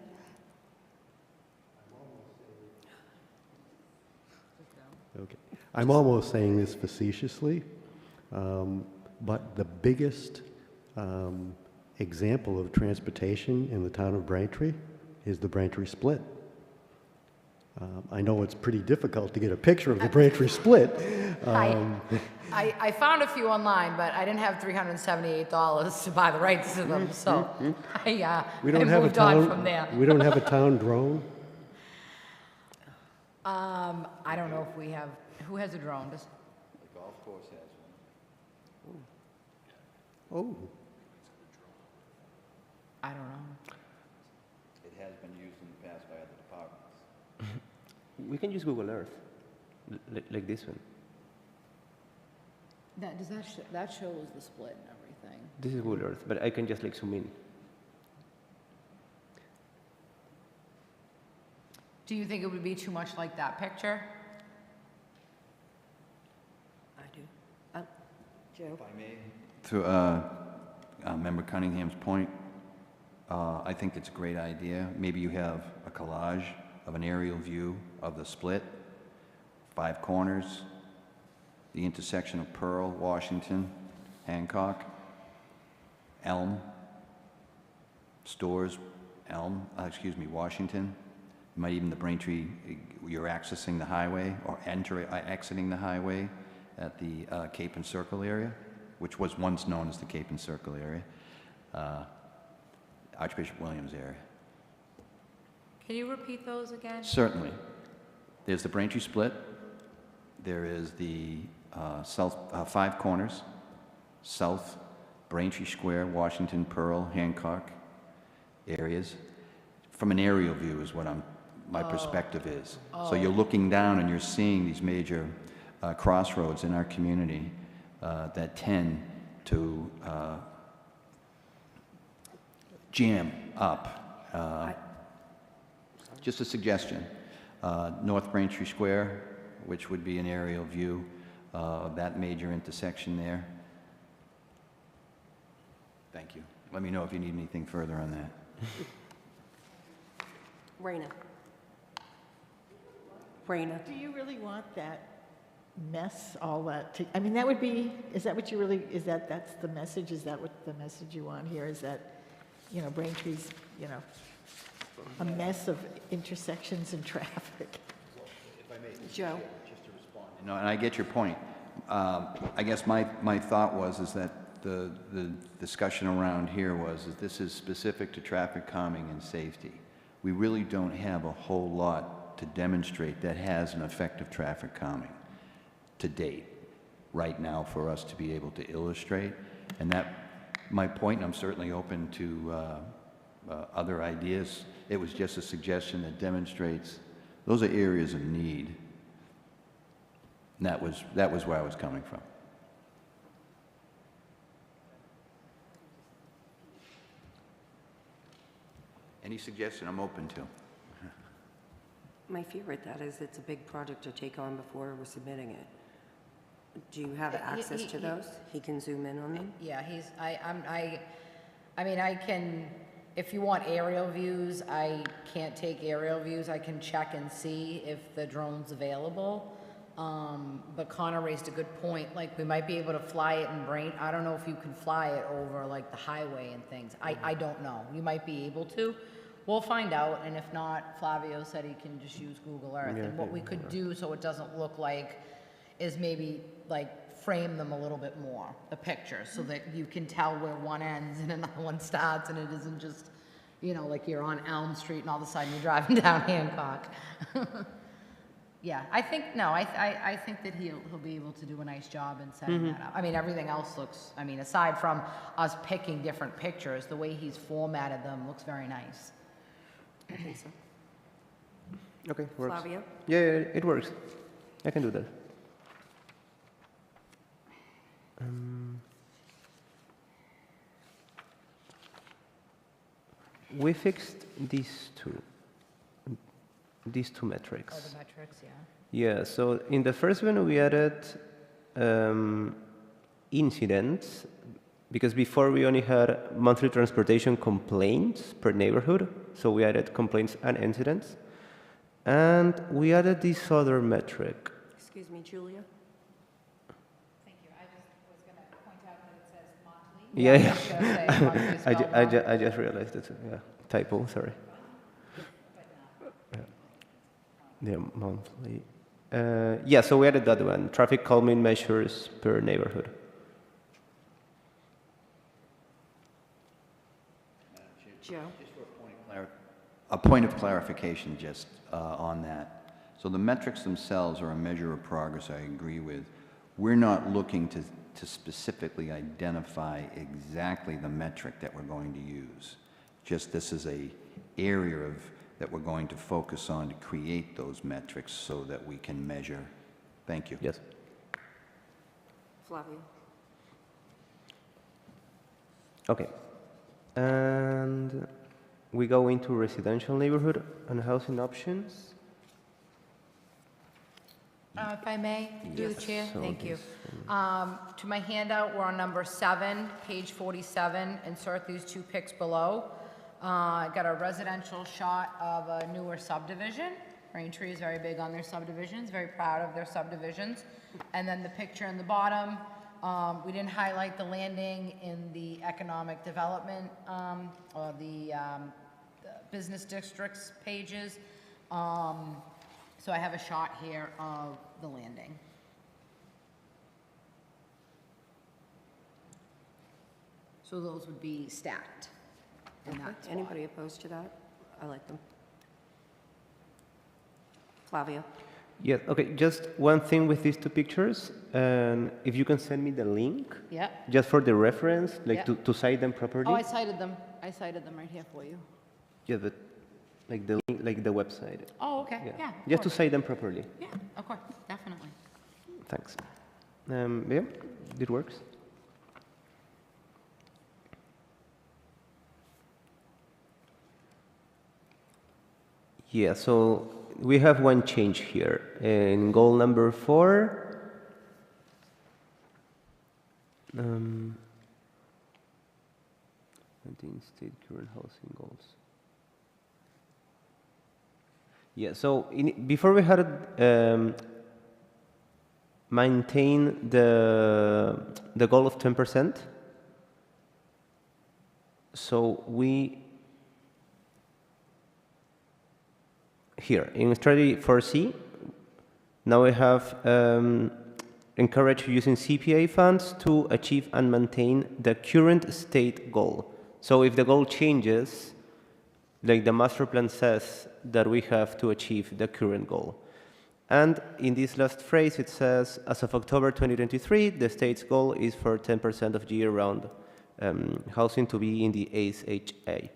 Okay. I'm almost saying this facetiously, but the biggest example of transportation in the town of Braintree is the Braintree split. I know it's pretty difficult to get a picture of the Braintree split. I found a few online, but I didn't have $378 to buy the rights to them, so I moved on from there. We don't have a town drone. I don't know if we have, who has a drone? Does- The golf course has one. Oh, I don't know. It has been used in the past by other departments. We can use Google Earth, like this one. That shows the split and everything. This is Google Earth, but I can just like zoom in. Do you think it would be too much like that picture? I do. Joe? If I may. To Member Cunningham's point, I think it's a great idea. Maybe you have a collage of an aerial view of the split, 5 corners, the intersection of Pearl, Washington, Hancock, Elm, Stores, Washington. Might even the Braintree, you're accessing the highway or exiting the highway at the Cape and Circle area, which was once known as the Cape and Circle area, Archbishop Williams area. Can you repeat those again? Certainly. There's the Braintree split. There is the south 5 corners, south Braintree Square, Washington, Pearl, Hancock areas. From an aerial view is what my perspective is. So you're looking down and you're seeing these major crossroads in our community that tend to jam up. Just a suggestion. North Braintree Square, which would be an aerial view of that major intersection there. Thank you. Let me know if you need anything further on that. Raina? Raina? Do you really want that mess, all that? I mean, that would be, is that what you really, that's the message? Is that what the message you want here? Is that, Braintree's, a mess of intersections and traffic? If I may, Joe? just to respond. No, and I get your point. I guess my thought is that the discussion around here was that this is specific to traffic calming and safety. We really don't have a whole lot to demonstrate that has an effect of traffic calming to date. right now for us to be able to illustrate. And that, my point, I'm certainly open to other ideas. It was just a suggestion that demonstrates those are areas of need. And that was where I was coming from. Any suggestion I'm open to. My fear with that is it's a big project to take on before we're submitting it. Do you have access to those? He can zoom in on them? Yeah, I mean, I can, if you want aerial views, I can't take aerial views. I can check and see if the drone's available. But Connor raised a good point, like we might be able to fly it in I don't know if you can fly it over like the highway and things. I don't know. You might be able to. We'll find out, and if not, Flavio said he can just use Google Earth. And what we could do so it doesn't look like is maybe like frame them a little bit more, the pictures, so that you can tell where one ends and another one starts, and it isn't just, you know, like you're on Elm Street and all of a sudden you're driving down Hancock. Yeah, I think, no, I think that he'll be able to do a nice job in setting that up. I mean, everything else looks, I mean, aside from us picking different pictures, the way he's formatted them looks very nice. I think so. Okay, works. Flavio? Yeah, it works. I can do that. We fixed these two metrics. Oh, the metrics, yeah. Yeah, so in the first one we added incidents, because before we only had monthly transportation complaints per neighborhood, so we added complaints and incidents. And we added this other metric. Excuse me, Julia? Thank you. I just was going to point out that it says monthly. Yeah, I was gonna say monthly spelled wrong. I just realized it. Yeah, typo, sorry. Yeah, monthly. Yeah, so we added that one, traffic calming measures per neighborhood. Joe? Just for a point of clarification just on that. So the metrics themselves are a measure of progress, I agree with. We're not looking to specifically identify exactly the metric that we're going to use. Just this is a area that we're going to focus on to create those metrics so that we can measure. Thank you. Yes. Flavio? Okay. And we go into residential neighborhood and housing options. If I may, through the chair, So thank you. this To my handout, we're on number 7, page 47. Insert these two pics below. I got a residential shot of a newer subdivision. Braintree is very big on their subdivisions, very proud of their subdivisions. And then the picture in the bottom, we didn't highlight the landing in the economic development or the business districts pages. So I have a shot here of the landing. So those would be stacked in that spot. Anybody opposed to that? I like them. Flavio? Yeah, okay, just one thing with these two pictures, and if you can send me the link, Yeah. just for the reference, like Yeah. to cite them properly. Oh, I cited them. I cited them right here for you. Yeah, but like the link, like the website. Oh, okay. Yeah. of Just to course. cite them properly. Yeah, of course, definitely. Thanks. Yeah, it works. Yeah, so we have one change here. In goal number 4, state current housing goals. Yeah, so before we had maintain the goal of 10%. So here in strategy 4C, now we have encourage using CPA funds to achieve and maintain the current state goal. So if the goal changes, like the master plan says that we have to achieve the current goal. And in this last phrase, it says, as of October 2023, the state's goal is for 10% of year-round housing to be in the ASHA.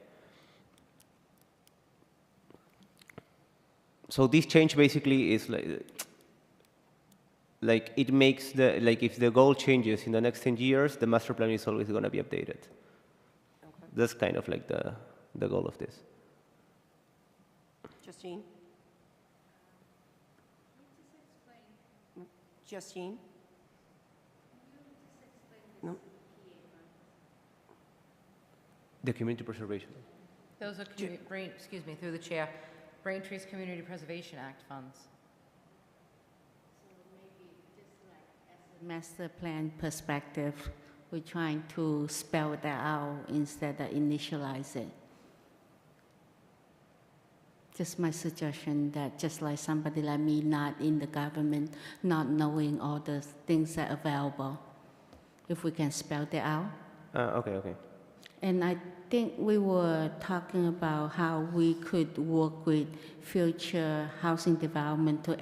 So this change basically is like it makes the, like if the goal changes in the next 10 years, the master plan is always going to be updated. Okay. That's kind of like the goal of this. Justine? Justine? No? The community preservation. Those are, excuse me, through the chair, Braintree's Community Preservation Act funds. Master plan perspective, we're trying to spell that out instead of initialize it. Just my suggestion that just like somebody like me, not in the government, not knowing all the things that are available, if we can spell that out. Okay. And I think we were talking about how we could work with future housing development to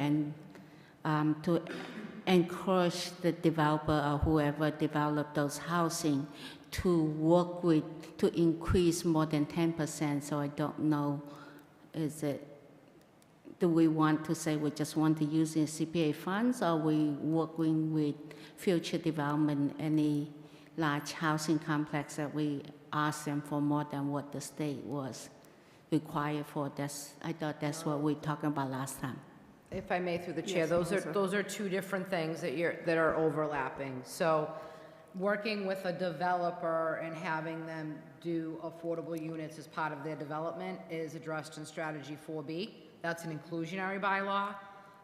encourage the developer or whoever developed those housing to work with, to increase more than 10%. So I don't know, do we want to say we just want to use in CPA funds, or we working with future development, any large housing complex that we ask them for more than what the state was required for? I thought that's what we talking about last time. If I may, through the chair, Yes, those are two different things that are overlapping. So working with a developer and having them do affordable units as part of their development is addressed in strategy 4B. That's an inclusionary bylaw.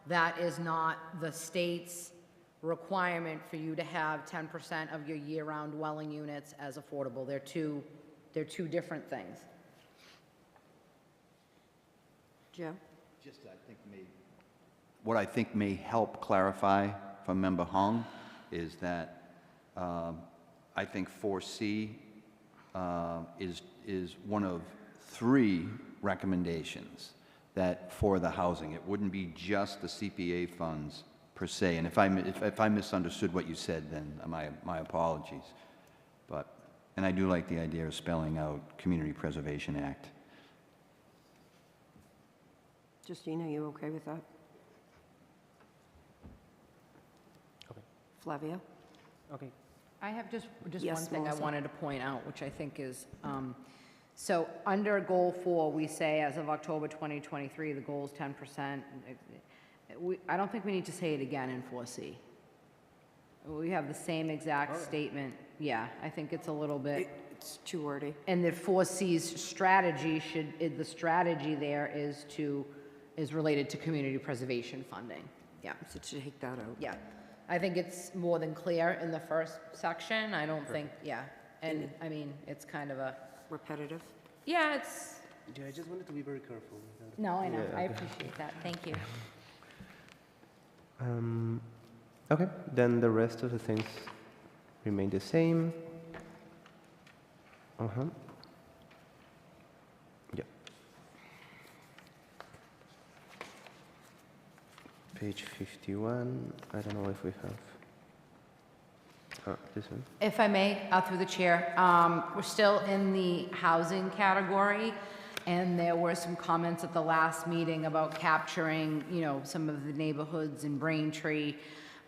That is not the state's requirement for you to have 10% of your year-round dwelling units as affordable. They're two different things. Joe? Just, what I think may help clarify from Member Hung is that I think 4C is one of 3 recommendations that for the housing. It wouldn't be just the CPA funds per se. And if I misunderstood what you said, then my apologies. And I do like the idea of spelling out Community Preservation Act. Justine, are you okay with that? Okay. Flavia? Okay. I have just Yes, one thing I Melissa. wanted to point out, which I think is, so under Goal 4, we say as of October 2023, the goal is 10%. I don't think we need to say it again in 4C. We have the same exact statement. Yeah, I think it's a little bit. It's too wordy. And the 4C's strategy the strategy there is related to community preservation funding. Yeah. So to take that out. Yeah. I think it's more than clear in the first section. I don't think, yeah. And I mean, it's kind of a, Repetitive? yeah, it's, Yeah, I just wanted to be very careful. no, I know. Yeah, I okay. appreciate that. Thank you. Okay, then the rest of the things remain the same. Yeah. Page 51. I don't know if we have. This one. If I may, through the chair, we're still in the housing category, and there were some comments at the last meeting about capturing, some of the neighborhoods in Braintree.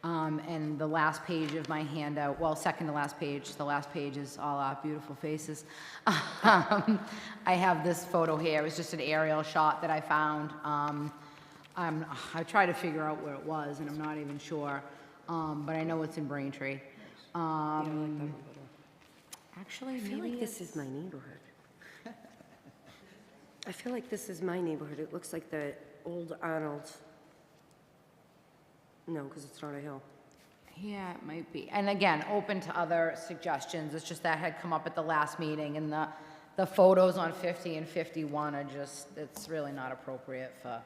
And the last page of my handout, well, second to last page, the last page is all our beautiful faces. I have this photo here. It was just an aerial shot that I found. I tried to figure out where it was, and I'm not even sure, but I know it's in Braintree. Yeah, I like that one better. Actually, I feel maybe like this is my neighborhood. I feel like this is my neighborhood. It looks like the old Arnold. No, because it's not a hill. Yeah, it might be. And again, open to other suggestions. It's just that had come up at the last meeting, and the photos on 50 and 51 are just, it's really not appropriate for,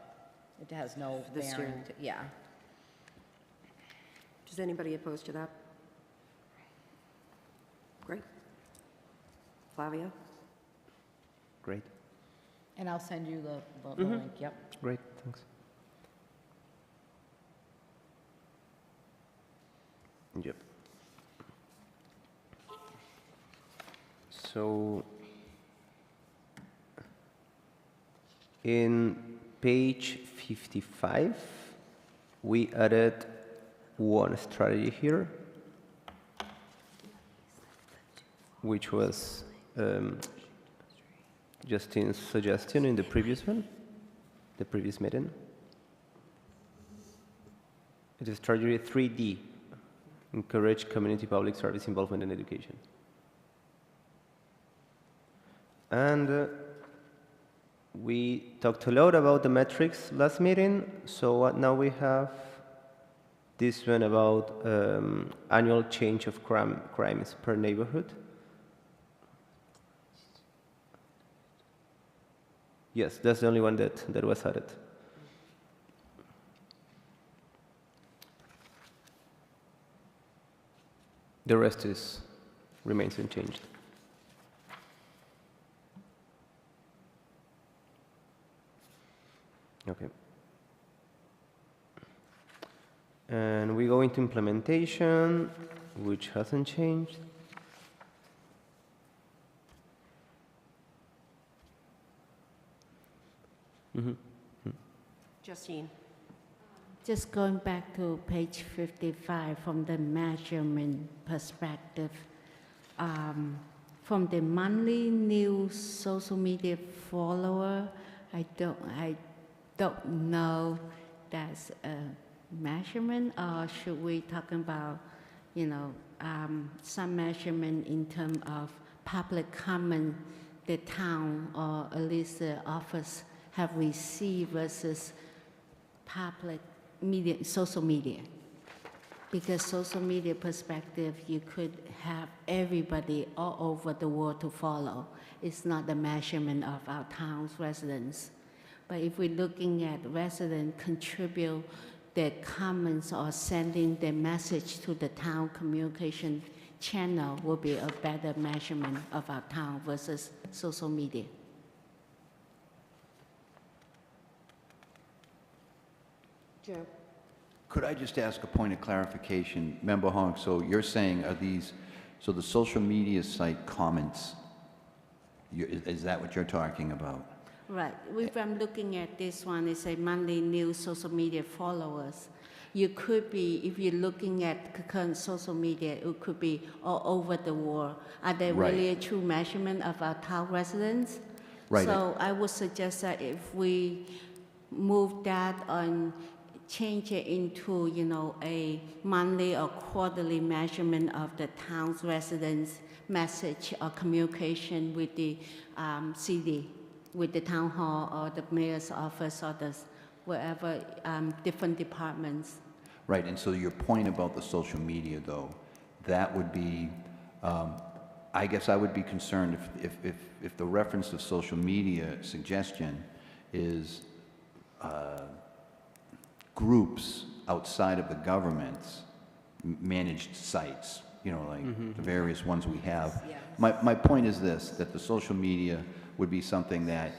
it has no For this bearing. year. Yeah. Is anybody opposed to that? Great. Flavia? Great. And I'll send you the link, yep. Great, thanks. Yep. So in page 55, we added one strategy here, which was Justine's suggestion in the previous one, the previous meeting. It is strategy 3D, encourage community public service involvement in education. And we talked a lot about the metrics last meeting, so now we have this one about annual change of crimes per neighborhood. Yes, that's the only one that was added. The rest remains unchanged. Okay. And we go into implementation, which hasn't changed. Justine. Just going back to page 55 from the measurement perspective, from the monthly new social media follower, I don't know that's a measurement, or should we talk about, some measurement in terms of public comment the town or at least the office have received versus public media, social media? Because social media perspective, you could have everybody all over the world to follow. It's not the measurement of our town's residents. But if we're looking at residents contribute their comments or sending their message to the town communication channel, will be a better measurement of our town versus social media. Joe. Could I just ask a point of clarification? Member Hong, so you're saying so the social media site comments, is that what you're talking about? Right. If I'm looking at this one, it's a monthly new social media followers. You could be, if you're looking at current social media, it could be all over the world. Are they really a true measurement of our town residents? Right. So I would suggest that if we move that on, change it into, a monthly or quarterly measurement of the town's residents' message or communication with the CD, with the town hall or the mayor's office or the wherever different departments. Right, and so your point about the social media, though, that would be, I guess I would be concerned if the reference to social media suggestion is groups outside of the government's managed sites, like the various ones we have. Yes. My point is this, that the social media would be something that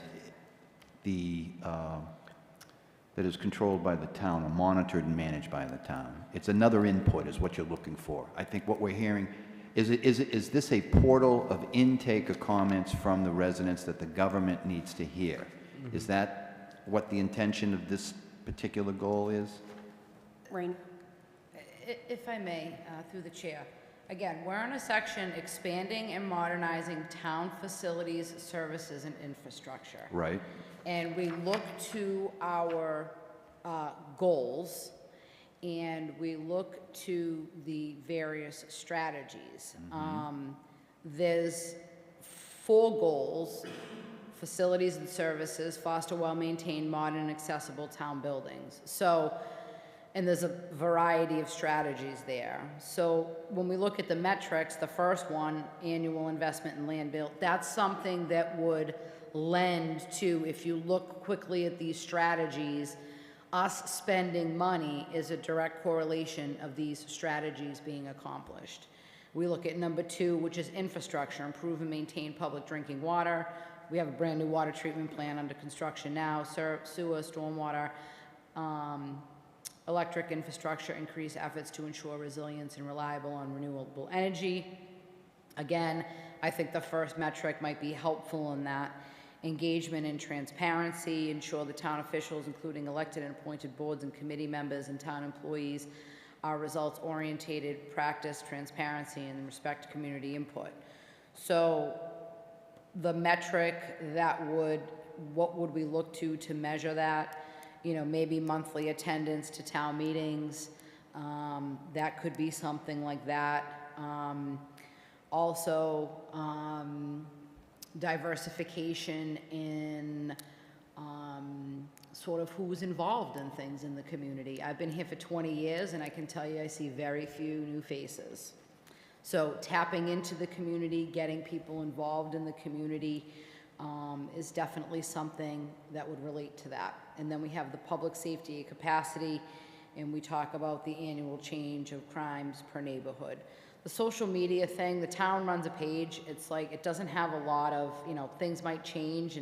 that is controlled by the town or monitored and managed by the town. It's another input is what you're looking for. I think what we're hearing, is this a portal of intake of comments from the residents that the government needs to hear? Is that what the intention of this particular goal is? Rain. If I may, through the chair. Again, we're in a section expanding and modernizing town facilities, services, and infrastructure. Right. And we look to our goals, and we look to the various strategies. There's 4 goals: facilities and services, foster well-maintained, modern, and accessible town buildings. So, and there's a variety of strategies there. So when we look at the metrics, the first one, annual investment in land built, that's something that would lend to, if you look quickly at these strategies, us spending money is a direct correlation of these strategies being accomplished. We look at number 2, which is infrastructure, improve and maintain public drinking water. We have a brand new water treatment plant under construction now, sewer, stormwater, electric infrastructure, increase efforts to ensure resilience and reliable and renewable energy. Again, I think the first metric might be helpful in that. Engagement and transparency, ensure the town officials, including elected and appointed boards and committee members and town employees, are results-oriented, practice transparency, and respect community input. So the metric that what would we look to measure that? You know, maybe monthly attendance to town meetings. That could be something like that. Also, diversification in sort of who's involved in things in the community. I've been here for 20 years, and I can tell you I see very few new faces. So tapping into the community, getting people involved in the community is definitely something that would relate to that. And then we have the public safety capacity, and we talk about the annual change of crimes per neighborhood. The social media thing, the town runs a page. It's like, it doesn't have a lot of, you know, things might change,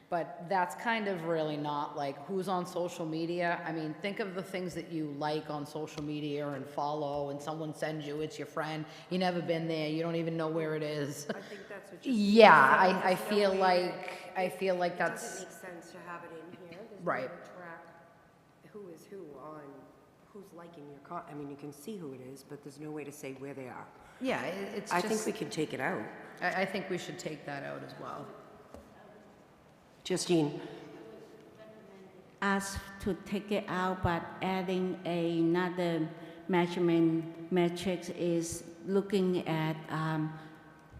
but that's kind of really not like who's on social media. I mean, think of the things that you like on social media and follow, and someone sends you, it's your friend. You never been there, you don't even know where it is. I think that's what you're Yeah, I saying. There's feel like It that's, doesn't make sense to have it in here. There's Right. no way to track who is who on who's liking your I mean, you can see who it is, but there's no way to say where they are. yeah, it's I just. think we can take it out. I think we should take that out as well. Justine? Ask to take it out, but adding another measurement metrics is looking at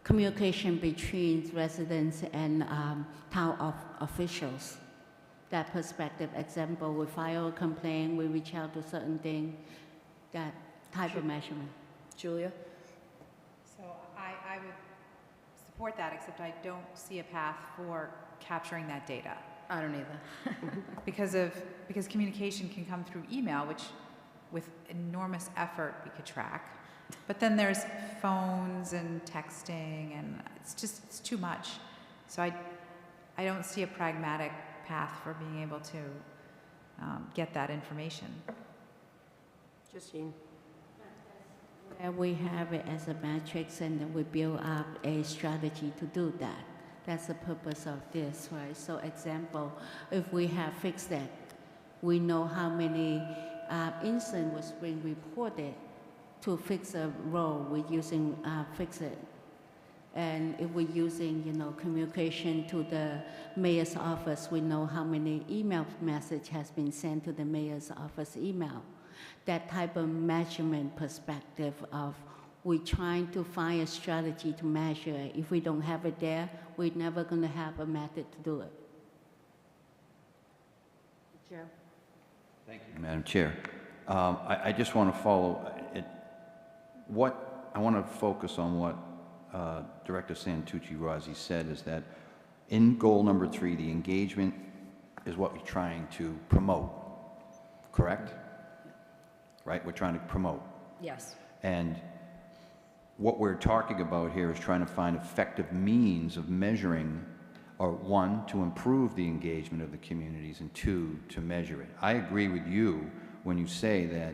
communication between residents and town officials. That perspective, example, we file a complaint, we reach out to certain thing, that type of measurement. Julia? So I would support that, except I don't see a path for capturing that data. I don't either. Because communication can come through email, which with enormous effort we could track. But then there's phones and texting, and it's too much. So I don't see a pragmatic path for being able to get that information. Justine? And we have it as a matrix, and then we build up a strategy to do that. That's the purpose of this, right? So example, if we have fixed that, we know how many incidents was being reported to fix a road. We're using fix it. And if we're using, you know, communication to the mayor's office, we know how many email message has been sent to the mayor's office email. That type of measurement perspective of we're trying to find a strategy to measure it. If we don't have it there, we're never going to have a method to do it. Joe? Thank you, Madam Chair. I just want to follow it. I want to focus on what Director Santucci-Rossi said, is that in goal number 3, the engagement is what we're trying to promote, correct? Right? We're trying to promote. Yes. And what we're talking about here is trying to find effective means of measuring, or 1, to improve the engagement of the communities, and 2, to measure it. I agree with you when you say that,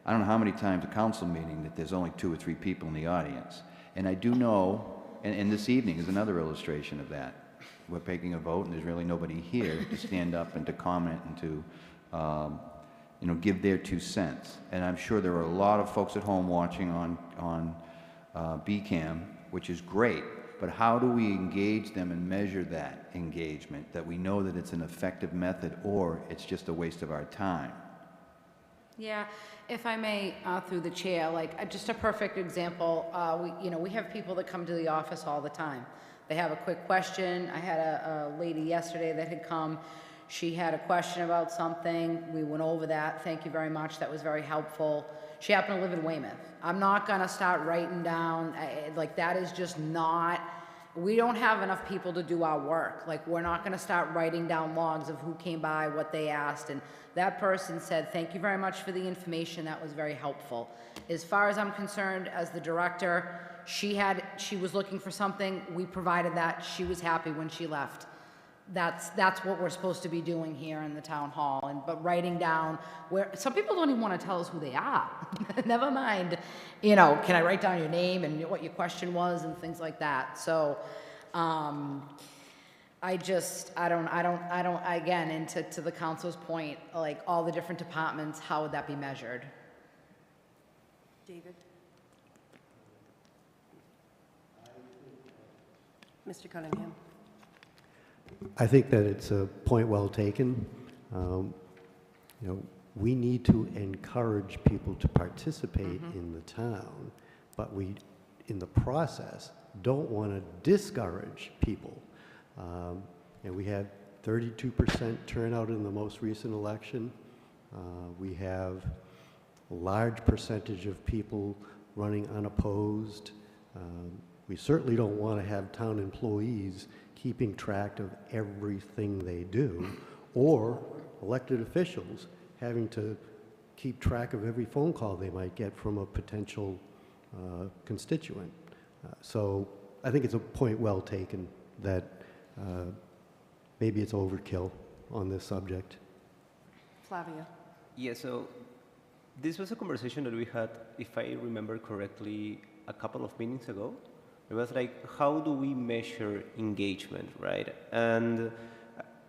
I don't know how many times a council meeting that there's only 2 or 3 people in the audience. And I do know, and this evening is another illustration of that. We're taking a vote, and there's really nobody here to stand up and to comment and to give their 2 cents. And I'm sure there are a lot of folks at home watching on BCAM, which is great, but how do we engage them and measure that engagement, that we know that it's an effective method or it's just a waste of our time? Yeah, if I may, through the chair, like just a perfect example, we have people that come to the office all the time. They have a quick question. I had a lady yesterday that had come. She had a question about something. We went over that. Thank you very much. That was very helpful. She happened to live in Weymouth. I'm not going to start writing down, that is just not, we don't have enough people to do our work. Like, we're not going to start writing down logs of who came by, what they asked, and that person said, thank you very much for the information. That was very helpful. As far as I'm concerned, as the director, she was looking for something. We provided that. She was happy when she left. that's what we're supposed to be doing here in the town hall, but writing down where, some people don't even want to tell us who they are. Never mind, can I write down your name and what your question was and things like that. So, again, and to the council's point, like all the different departments, how would that be measured? David? Mr. Cunningham? I think that it's a point well taken. We need to encourage people to participate in the town, but we, in the process, don't want to discourage people. We had 32% turnout in the most recent election. We have a large percentage of people running unopposed. We certainly don't want to have town employees keeping track of everything they do, or elected officials having to keep track of every phone call they might get from a potential constituent. So I think it's a point well taken that maybe it's overkill on this subject. Flavia? Yeah, so this was a conversation that we had, if I remember correctly, a couple of meetings ago. It was like, how do we measure engagement, right? And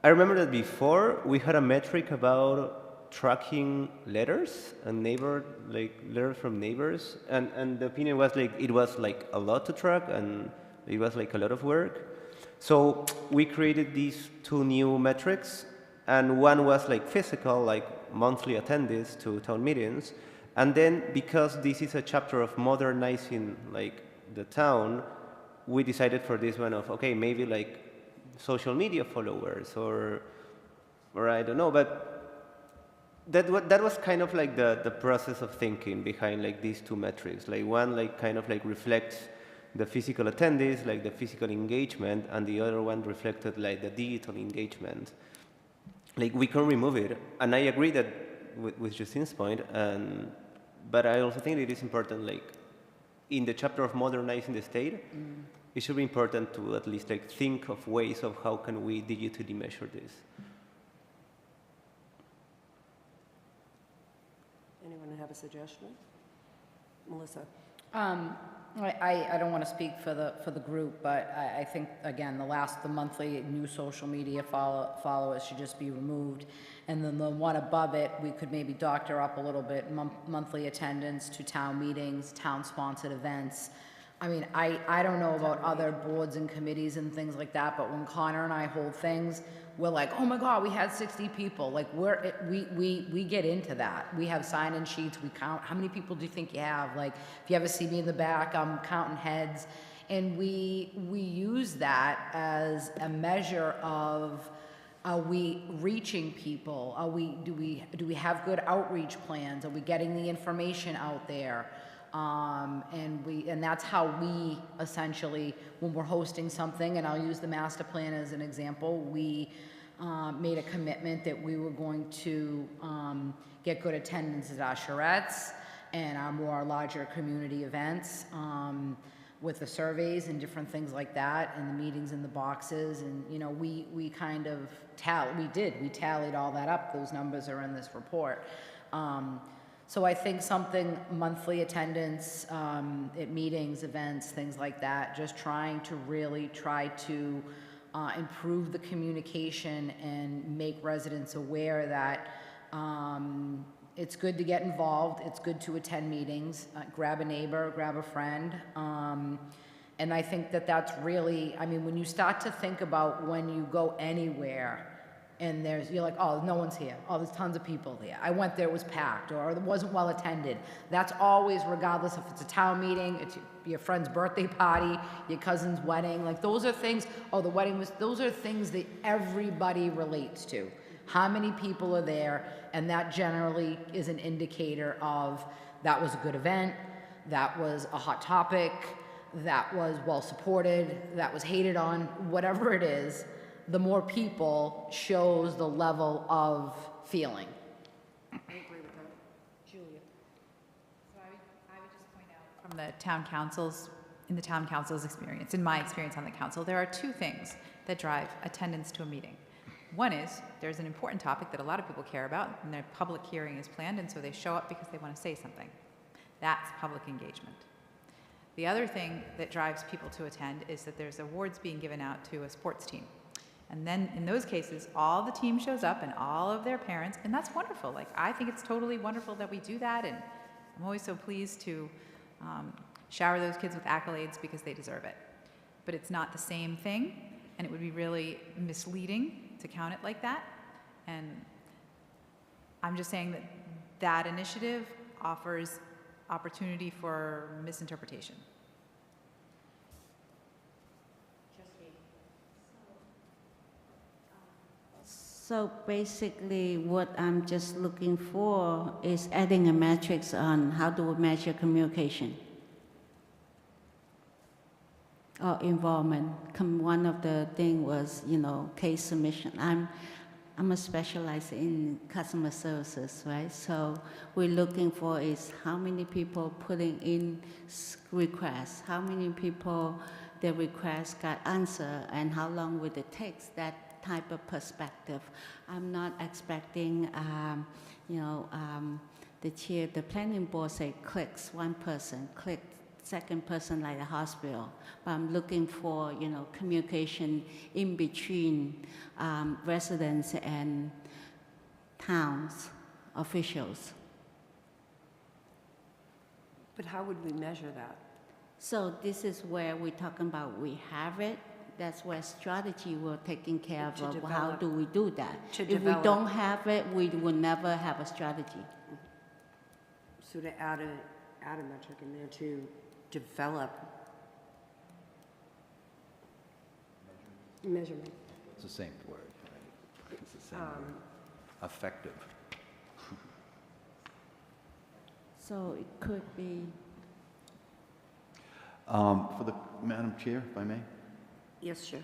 I remember that before we had a metric about tracking letters and letters from neighbors, and the opinion was like, it was like a lot to track and it was like a lot of work. So we created these two new metrics, and one was like physical, like monthly attendees to town meetings. And then because this is a chapter of modernizing like the town, we decided for this one of, okay, maybe like social media followers or I don't know, but that was kind of like the process of thinking behind like these two metrics. Like one like kind of like reflects the physical attendees, like the physical engagement, and the other one reflected like the digital engagement. Like we can remove it, and I agree that with Justine's point, but I also think it is important, like in the chapter of modernizing the state, it should be important to at least like think of ways of how can we digitally measure this. Anyone have a suggestion? Melissa? I don't want to speak for the group, but I think, again, the monthly new social media followers should just be removed. And then the one above it, we could maybe doctor up a little bit, monthly attendance to town meetings, town-sponsored events. I mean, I don't know about other boards and committees and things like that, but when Connor and I hold things, we're like, oh my God, we had 60 people. Like we get into that. We have sign-in sheets, we count, how many people do you think you have? Like, if you ever see me in the back, I'm counting heads. And we use that as a measure of, are we reaching people? Do we have good outreach plans? Are we getting the information out there? And that's how we essentially, when we're hosting something, and I'll use the master plan as an example, we made a commitment that we were going to get good attendance at our charrettes and our larger community events with the surveys and different things like that, and the meetings in the boxes, and we kind of we tallied all that up. Those numbers are in this report. So I think something, monthly attendance at meetings, events, things like that, just trying to really improve the communication and make residents aware that it's good to get involved, it's good to attend meetings, grab a neighbor, grab a friend. And I think that's really, I mean, when you start to think about when you go anywhere, and you're like, oh, no one's here. Oh, there's tons of people there. I went there, it was packed, or it wasn't well attended. That's always, regardless if it's a town meeting, it's your friend's birthday party, your cousin's wedding. Like, those are things, those are things that everybody relates to. How many people are there? And that generally is an indicator of, that was a good event, that was a hot topic, that was well supported, that was hated on, whatever it is. The more people shows the level of feeling. I agree with that. Julia? So I would just point out from the town council's in the town council's experience, in my experience on the council, there are two things that drive attendance to a meeting. One is there's an important topic that a lot of people care about, and their public hearing is planned, and so they show up because they want to say something. That's public engagement. The other thing that drives people to attend is that there's awards being given out to a sports team. And then in those cases, all the team shows up and all of their parents, and that's wonderful. Like, I think it's totally wonderful that we do that, and I'm always so pleased to shower those kids with accolades because they deserve it. But it's not the same thing, and it would be really misleading to count it like that. And I'm just saying that that initiative offers opportunity for misinterpretation. So basically, what I'm just looking for is adding a matrix on how do we measure communication or involvement. One of the thing was, case submission. I'm a specialized in customer services, right? So we're looking for is how many people putting in requests, how many people the request got answered, and how long will it take, that type of perspective. I'm not expecting, the planning board say clicks, one person, click, second person like the hospital. But I'm looking for, communication in between residents and towns officials. But how would we measure that? So this is where we're talking about we have it. That's where strategy we're taking care of. How do we do that? If we don't have it, we will never have a strategy. So to add a metric in there to develop measurement. It's the same word, right? It's the same word. Effective. So it could be. For the Madam Chair, if I may. Yes, sure.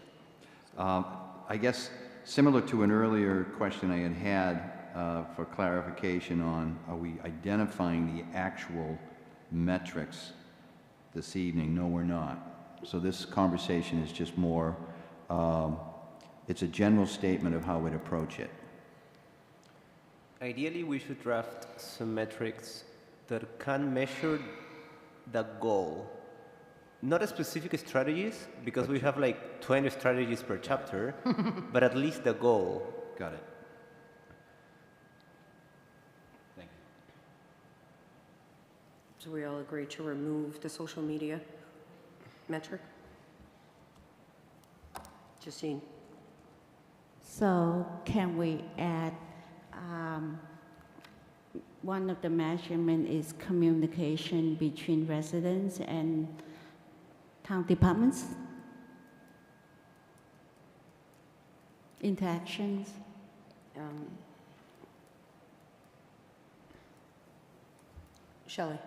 I guess similar to an earlier question I had for clarification on, are we identifying the actual metrics this evening? No, we're not. So this conversation is just more, it's a general statement of how we'd approach it. Ideally, we should draft some metrics that can measure the goal. Not a specific strategies, because we have like 20 strategies per chapter, but at least the goal. Got it. Thank you. So we all agree to remove the social media metric? Justine? So can we add, one of the measurement is communication between residents and town departments? Interactions? Shelley?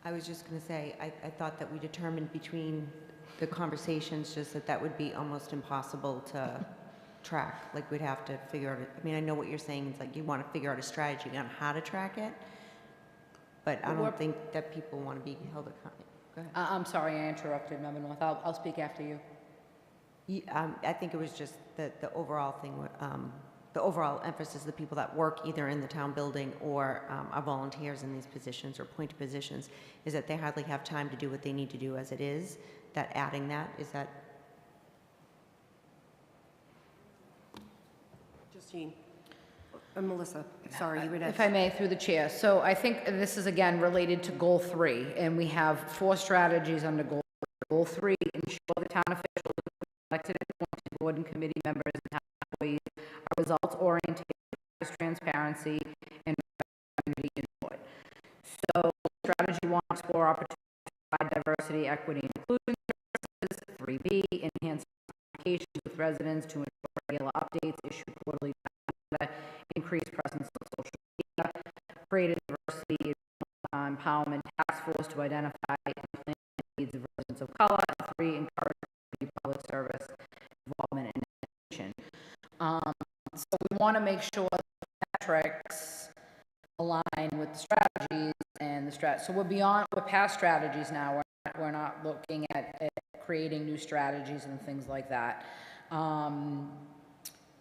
I was just going to say, I thought that we determined between the conversations just that would be almost impossible to track. Like, we'd have to figure out, I mean, I know what you're saying, it's like you want to figure out a strategy on how to track it, but I don't think that people want to be held accountable. Go ahead. I'm sorry, I interrupted, Member North. I'll speak after you. I think it was just the overall thing, the overall emphasis of the people that work either in the town building or are volunteers in these positions or appointed positions, is that they hardly have time to do what they need to do as it is. That adding that, is that? Justine? Melissa, sorry, you were next. If I may, through the chair. So I think this is again related to Goal 3, and we have 4 strategies under Goal 3. Goal 3, ensure the town officials, elected and appointed board and committee members and town employees are results-oriented, transparency, and community input. So strategy 1, explore opportunities to provide diversity, equity, and inclusion services. 3B, enhance communications with residents to ensure regular updates, issue quarterly data, increase presence on social media, create a diversity empowerment task force to identify and plan the needs of residents of color. 3, encourage public service involvement and attention. So we want to make sure that the metrics align with the strategies and the so we're past strategies now. We're at we're not looking at creating new strategies and things like that.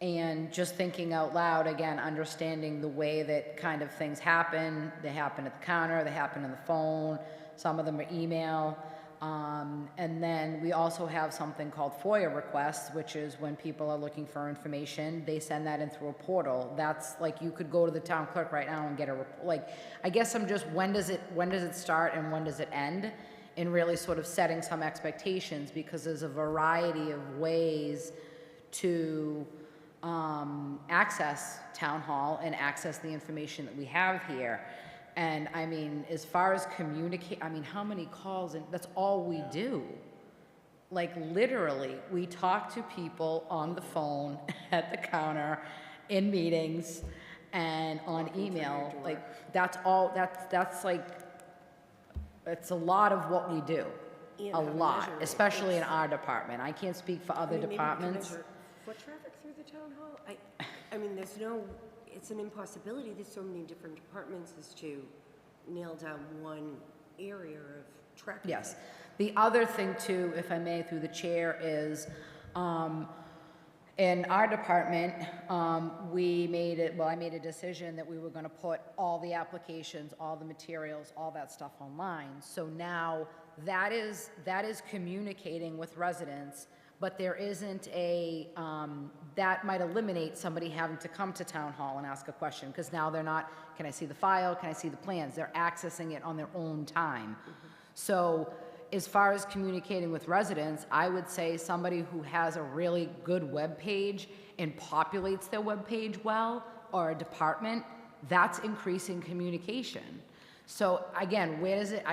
And just thinking out loud, again, understanding the way that kind of things happen. They happen at the counter, they happen on the phone, some of them are email. And then we also have something called FOIA requests, which is when people are looking for information, they send that in through a portal. That's like, you could go to the town clerk right now and get like, I guess I'm just, when does it start and when does it end? And really sort of setting some expectations, because there's a variety of ways to access town hall and access the information that we have here. And I mean, as far as communicate, I mean, how many calls, and that's all we do. Like literally, we talk to people on the phone, at the counter, in meetings, and on email. Like, that's all, that's like, it's a lot of what we do. And A how to lot, measure it. especially in our department. I can't speak for other Maybe we can departments. measure foot traffic through the town hall? I mean, it's an impossibility. There's so many different departments as to nail down one area of tracking. Yes. The other thing too, if I may, through the chair, is in our department, I made a decision that we were gonna put all the applications, all the materials, all that stuff online. So now that is communicating with residents, but there isn't that might eliminate somebody having to come to town hall and ask a question, because now they're not, can I see the file, can I see the plans? They're accessing it on their own time. So as far as communicating with residents, I would say somebody who has a really good web page and populates their web page well, or a department, that's increasing communication. So again, where does it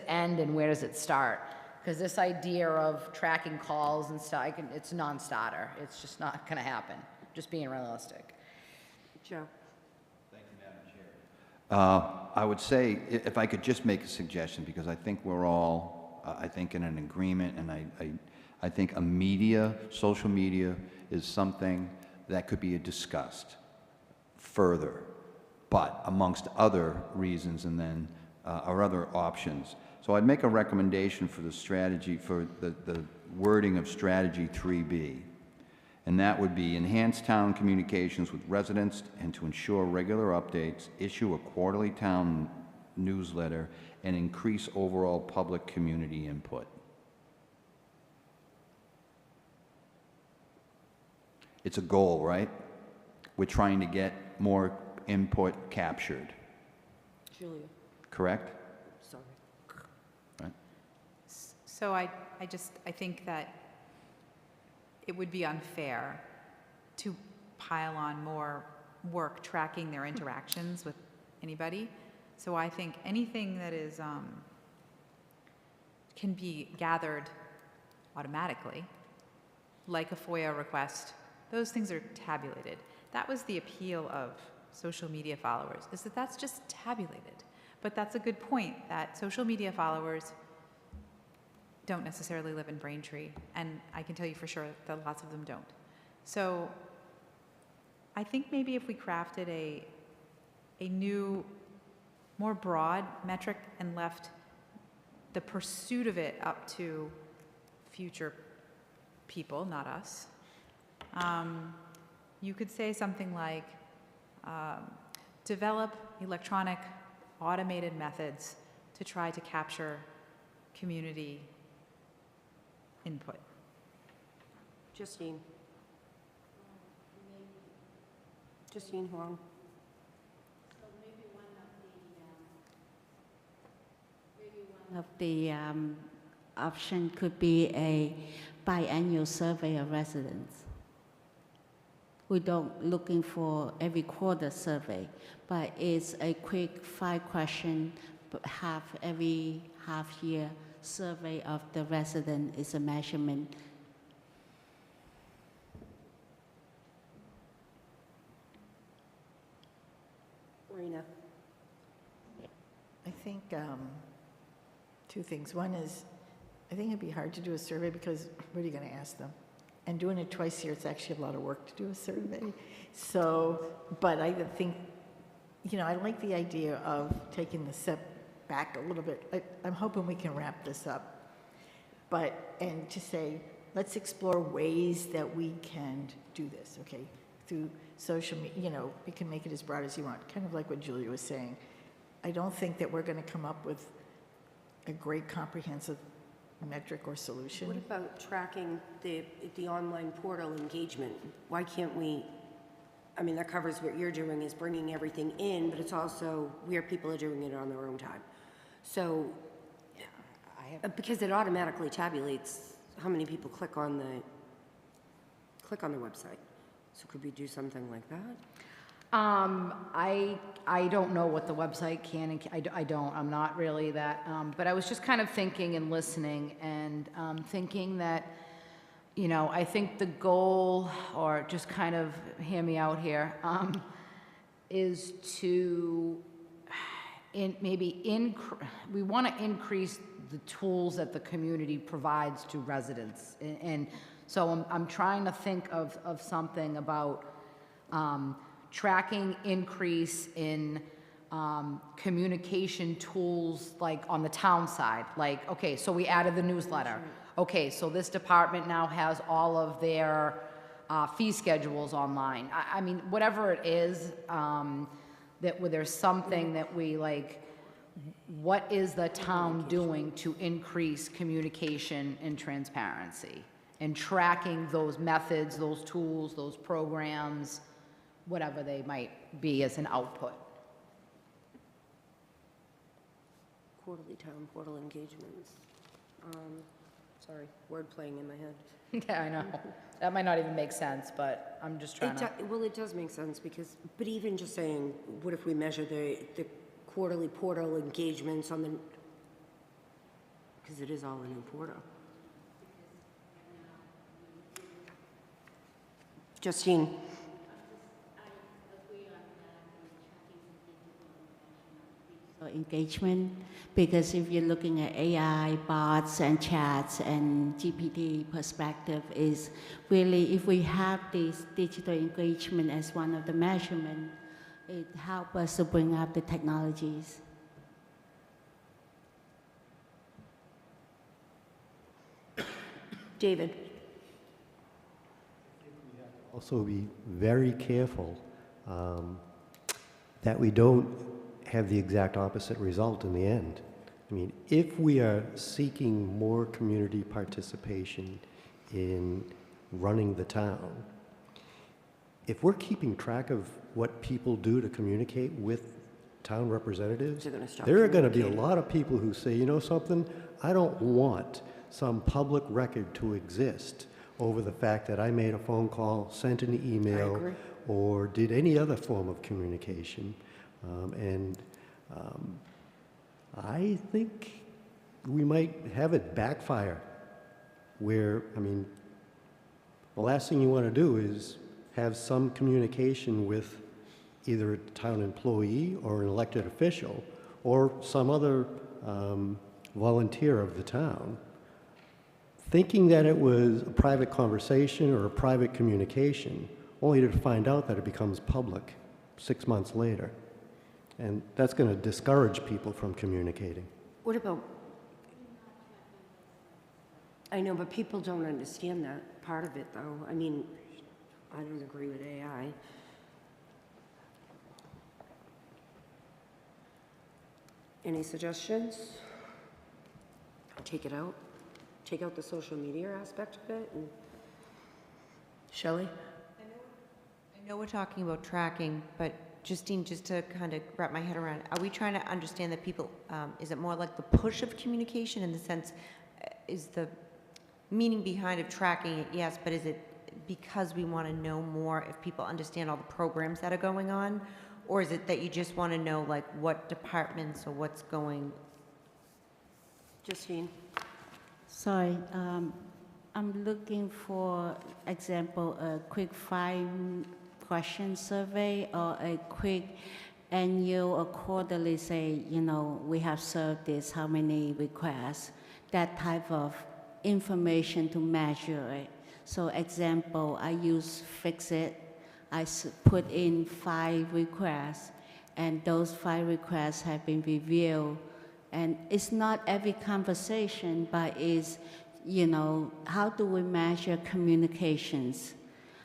end and where does it start? Because this idea of tracking calls and stuff, it's a non-starter. It's just not going to happen, just being realistic. Joe? Thank you, Madam Chair. I would say, if I could just make a suggestion, because I think we're all, I think, in an agreement, and I think social media is something that could be discussed further, but amongst other reasons, and then, or other options. So I'd make a recommendation for the strategy, for the wording of strategy 3B. And that would be enhance town communications with residents and to ensure regular updates, issue a quarterly town newsletter, and increase overall public community input. It's a goal, right? We're trying to get more input captured, Julia? correct? Sorry. Right? So I think that it would be unfair to pile on more work tracking their interactions with anybody. So I think anything that is, can be gathered automatically, like a FOIA request, those things are tabulated. That was the appeal of social media followers, is that that's just tabulated. But that's a good point, that social media followers don't necessarily live in Braintree, and I can tell you for sure that lots of them don't. So I think maybe if we crafted a new, more broad metric and left the pursuit of it up to future people, not us, you could say something like, develop electronic automated methods to try to capture community input. Justine? Justine Huang? Of the option could be a biannual survey of residents. We don't looking for every quarter survey, but it's a quick 5-question, every half year survey of the resident is a measurement. Rena? I think two things. One is, I think it'd be hard to do a survey because what are you going to ask them? And doing it twice a year, it's actually a lot of work to do a survey. So, but I think, I like the idea of taking the back a little bit. I'm hoping we can wrap this up. And to say, let's explore ways that we can do this, okay? Through social media, you know, we can make it as broad as you want, kind of like what Julia was saying. I don't think that we're going to come up with a great comprehensive metric or solution. What about tracking the online portal engagement? Why can't we, I mean, that covers what you're doing, is bringing everything in, but it's also where people are doing it on their own time. So, because it automatically tabulates how many people click on the website. So could we do something like that? I don't know what the website can and I don't. I'm not really that. But I was just kind of thinking and listening and thinking that, you know, I think the goal, or just kind of hear me out here, is to we want to increase the tools that the community provides to residents. And so I'm trying to think of something about tracking increase in communication tools, like on the town side. Like, okay, so we added the newsletter. Okay, so this department now has all of their fee schedules online. I mean, whatever it is, that where there's something that we like, what is the town doing to increase communication and transparency? And tracking those methods, those tools, those programs, whatever they might be as an output. Quarterly town portal engagements. Sorry, word playing in my head. Yeah, I know. That might not even make sense, but I'm just trying to. Well, it does make sense because, but even just saying, what if we measure the quarterly portal engagements on the, because it is all a new portal. Justine. Engagement, because if you're looking at AI, bots, and chats, and GPT perspective, is really, if we have this digital engagement as one of the measurement, it helps us to bring up the technologies. David. Also be very careful that we don't have the exact opposite result in the end. I mean, if we are seeking more community participation in running the town, if we're keeping track of what people do to communicate with town representatives, there are going to be a lot of people who say, you know something, I don't want some public record to exist over the fact that I made a phone call, sent an email, or did any other form of communication. I think we might have it backfire where, I mean, the last thing you want to do is have some communication with either a town employee or an elected official or some other volunteer of the town, thinking that it was a private conversation or a private communication, only to find out that it becomes public 6 months later. And that's going to discourage people from communicating. What about, I know, but people don't understand that part of it, though. I mean, I don't agree with AI. Any suggestions? Take it out? Take out the social media aspect of it? And Shelley? I know we're talking about tracking, but Justine, just to kind of wrap my head around, are we trying to understand that people, is it more like the push of communication in the sense, is the meaning behind of tracking it, yes, but is it because we want to know more if people understand all the programs that are going on? Or is it that you just want to know like what departments or what's going? Justine? Sorry, I'm looking for example, a quick 5-question survey or a quick annual or quarterly, say, you know, we have served this, how many requests, that type of information to measure it. So example, I use Fix-It. I put in 5 requests, and those 5 requests have been reviewed And it's not every conversation, but is, you know, how do we measure communications?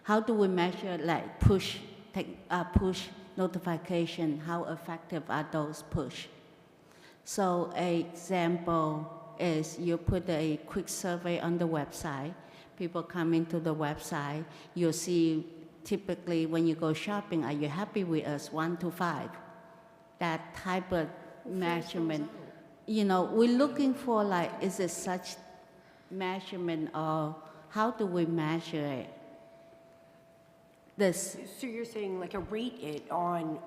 How do we measure like push notification? How effective are those push? So an example is you put a quick survey on the website. People come into the website. You'll see typically when you go shopping, are you happy with us, 1 to 5? That type of measurement. You know, we're looking for like, is it such measurement or how do we measure it? This, So you're saying like a rate it on,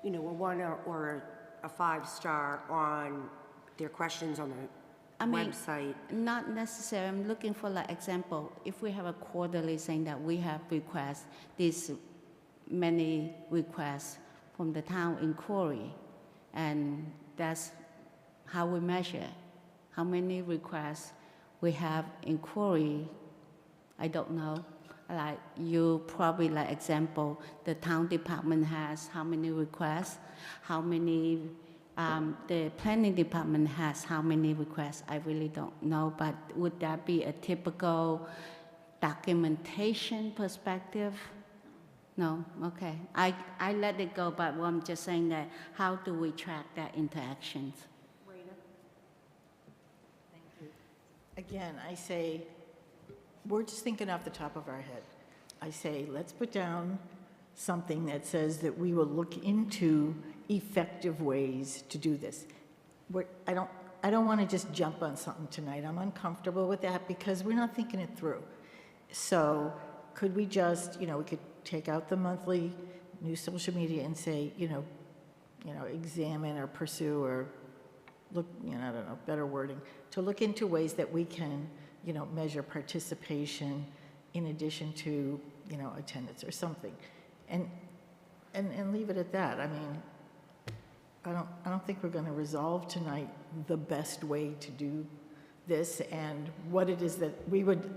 you know, a 1 or a 5-star on their questions on the website? Not necessarily. I'm looking for like example. If we have a quarterly saying that we have requests, these many requests from the town inquiry, and that's how we measure how many requests we have inquiry. I don't know. Like you probably like example, the town department has how many requests, how many, the planning department has how many requests. I really don't know, but would that be a typical documentation perspective? No, okay. I let it go, but I'm just saying that how do we track that interactions? Again, I say, we're just thinking off the top of our head. I say, let's put down something that says that we will look into effective ways to do this. I don't want to just jump on something tonight. I'm uncomfortable with that because we're not thinking it through. So could we just, we could take out the monthly new social media and say, examine or pursue or look, I don't know, better wording, to look into ways that we can, measure participation in addition to, attendance or something, and leave it at that. I mean, I don't think we're going to resolve tonight the best way to do this and what it is that we would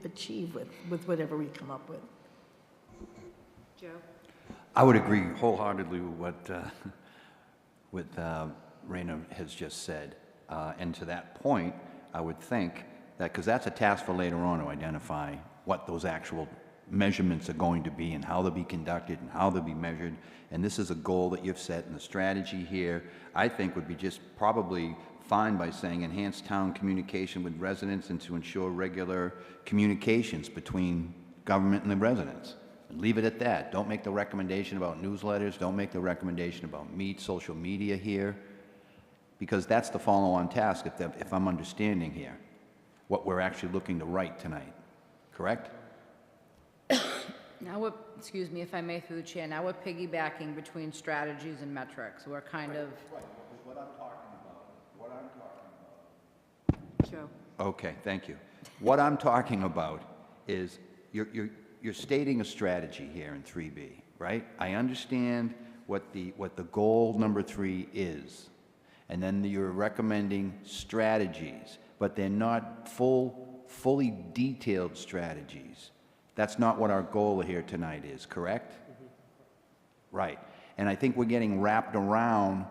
achieve with whatever we come up with. Joe? I would agree wholeheartedly with what Raina has just said. And to that point, I would think that, because that's a task for later on to identify what those actual measurements are going to be and how they'll be conducted and how they'll be measured. And this is a goal that you've set, and the strategy here, I think, would be just probably fine by saying enhance town communication with residents and to ensure regular communications between government and the residents. And leave it at that. Don't make the recommendation about newsletters. Don't make the recommendation about social media here, because that's the follow-on task, if I'm understanding here, what we're actually looking to write tonight. Correct? Now we're, excuse me if I may through the chair, now we're piggybacking between strategies and metrics. We're kind of... Right, what I'm talking about, Joe? Okay, thank you. What I'm talking about is you're stating a strategy here in 3B, right? I understand what the goal number 3 is, and then you're recommending strategies, but they're not fully detailed strategies. That's not what our goal here tonight is, correct? Mm-hmm. Right. And I think we're getting wrapped around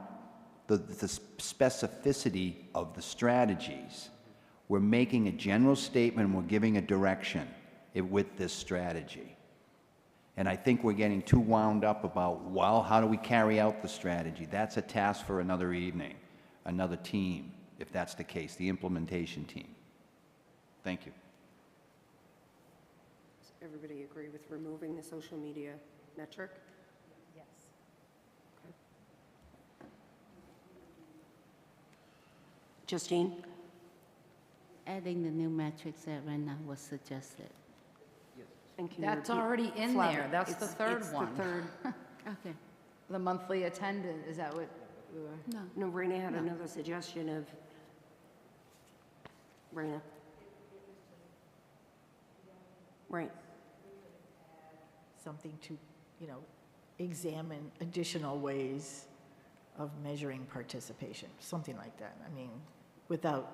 the specificity of the strategies. We're making a general statement and we're giving a direction with this strategy. And I think we're getting too wound up about, well, how do we carry out the strategy? That's a task for another evening, another team, if that's the case, the implementation team. Thank you. Does everybody agree with removing the social media metric? Yes. Okay. Justine? Adding the new metrics that Rena was suggested. And can you That's repeat? already in Flavia, there. That's the third it's one. the third. Okay. The monthly attendance, is that what we were? No. No, Raina had another suggestion of, Raina. Right. Something to, examine additional ways of measuring participation, something like that. I mean, without,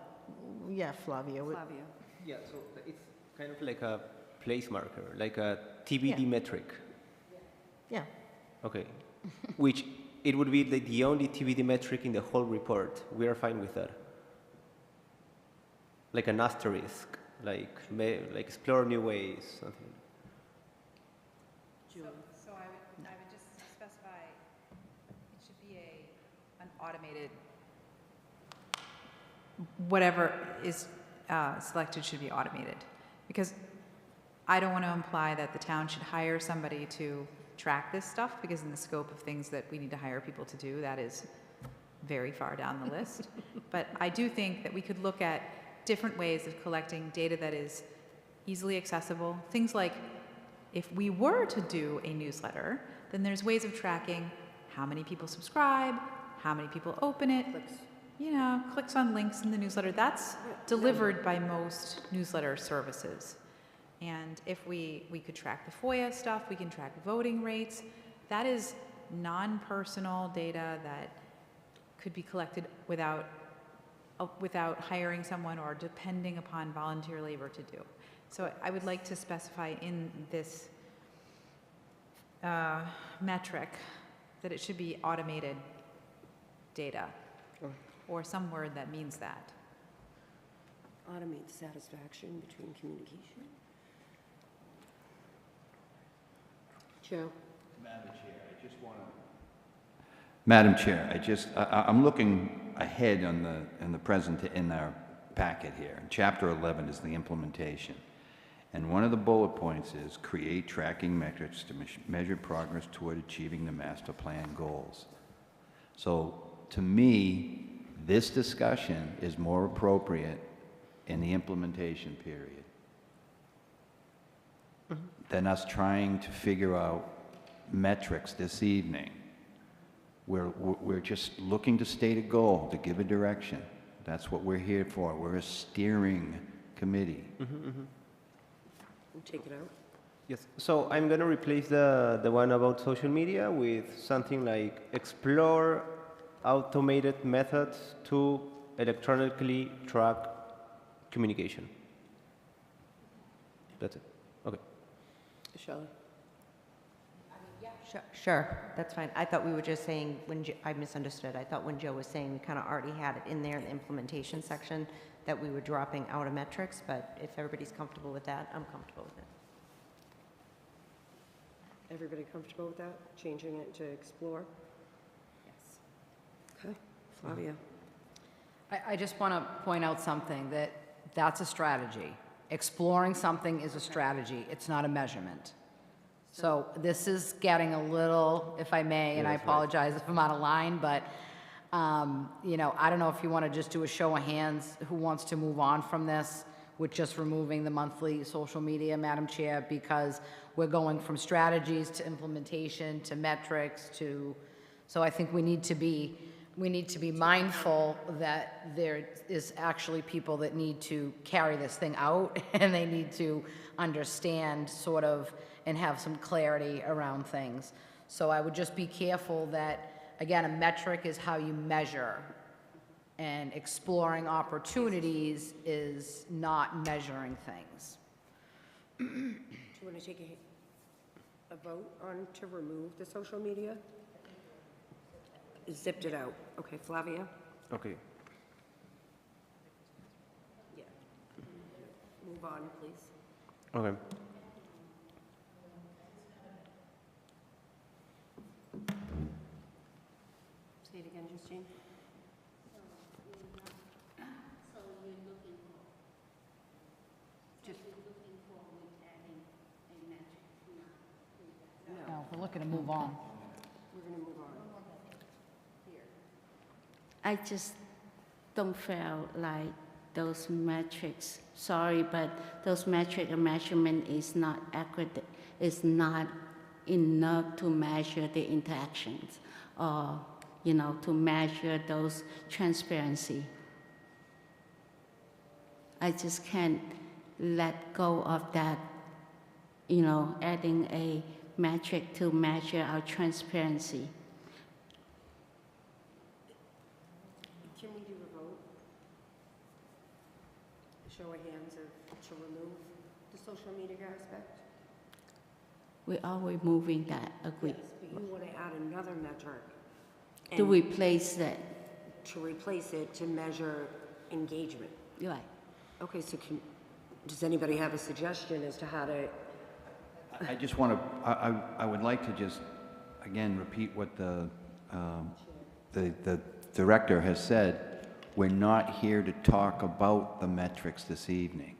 Flavia. Flavia. Yeah, so it's kind of like a place marker, like a TBD Yeah. metric. Yeah. Okay. Which it would be the only TBD metric in the whole report. We are fine with that. Like an asterisk, like explore new ways, something. So I would just specify, it should be an automated, whatever is selected should be automated. Because I don't want to imply that the town should hire somebody to track this stuff, because in the scope of things that we need to hire people to do, that is very far down the list. But I do think that we could look at different ways of collecting data that is easily accessible. Things like, if we were to do a newsletter, then there's ways of tracking how many people subscribe, how many people open it, clicks on links in the newsletter. That's delivered by most newsletter services. And if we could track the FOIA stuff, we can track voting rates. That is non-personal data that could be collected without hiring someone or depending upon volunteer labor to do. So I would like to specify in this metric that it should be automated data, or some word that means that. Automate satisfaction between communication. Joe? Madam Chair, I'm looking ahead in our packet here. Chapter 11 is the implementation. And one of the bullet points is create tracking metrics to measure progress toward achieving the master plan goals. So to me, this discussion is more appropriate in the implementation period than us trying to figure out metrics this evening. We're just looking to state a goal, to give a direction. That's what we're here for. We're a steering committee. Take it out. Yes. So I'm going to replace the one about social media with something like explore automated methods to electronically track communication. That's it. Okay. Shelley? Sure, that's fine. I thought we were just saying, I misunderstood. I thought when Joe was saying we kind of already had it in there in the implementation section, that we were dropping out of metrics, but if everybody's comfortable with that, I'm comfortable with it. Everybody comfortable with that? Changing it to explore? Yes. Okay. Flavia? I just want to point out something, that's a strategy. Exploring something is a strategy. It's not a measurement. So this is getting a little, if I may, and I apologize if I'm out of line, but, I don't know if you want to just do a show of hands who wants to move on from this with just removing the monthly social media, Madam Chair, because we're going from strategies to implementation to metrics to, so I think we need to be mindful that there is actually people that need to carry this thing out and they need to understand sort of and have some clarity around things. So I would just be careful that, again, a metric is how you measure, and exploring opportunities is not measuring things. Do you want to take a vote on to remove the social media? Zipped it out. Okay, Flavia? Okay. Yeah. Move on, please. Okay. Say it again, Justine. No, we're looking to move on. We're going to move on. I just don't feel like those metrics, sorry, but those metric and measurement is not accurate, is not enough to measure the interactions or, to measure those transparency. I just can't let go of that, adding a metric to measure our transparency. Can we do a vote? A show of hands to remove the social media aspect? We're always moving that, agree. Yes, but you want to add another metric To And replace it, to replace it to measure engagement. right. Okay, so does anybody have a suggestion as to how to, I just want to, I would like to just, again, repeat what the director has said. We're not here to talk about the metrics this evening.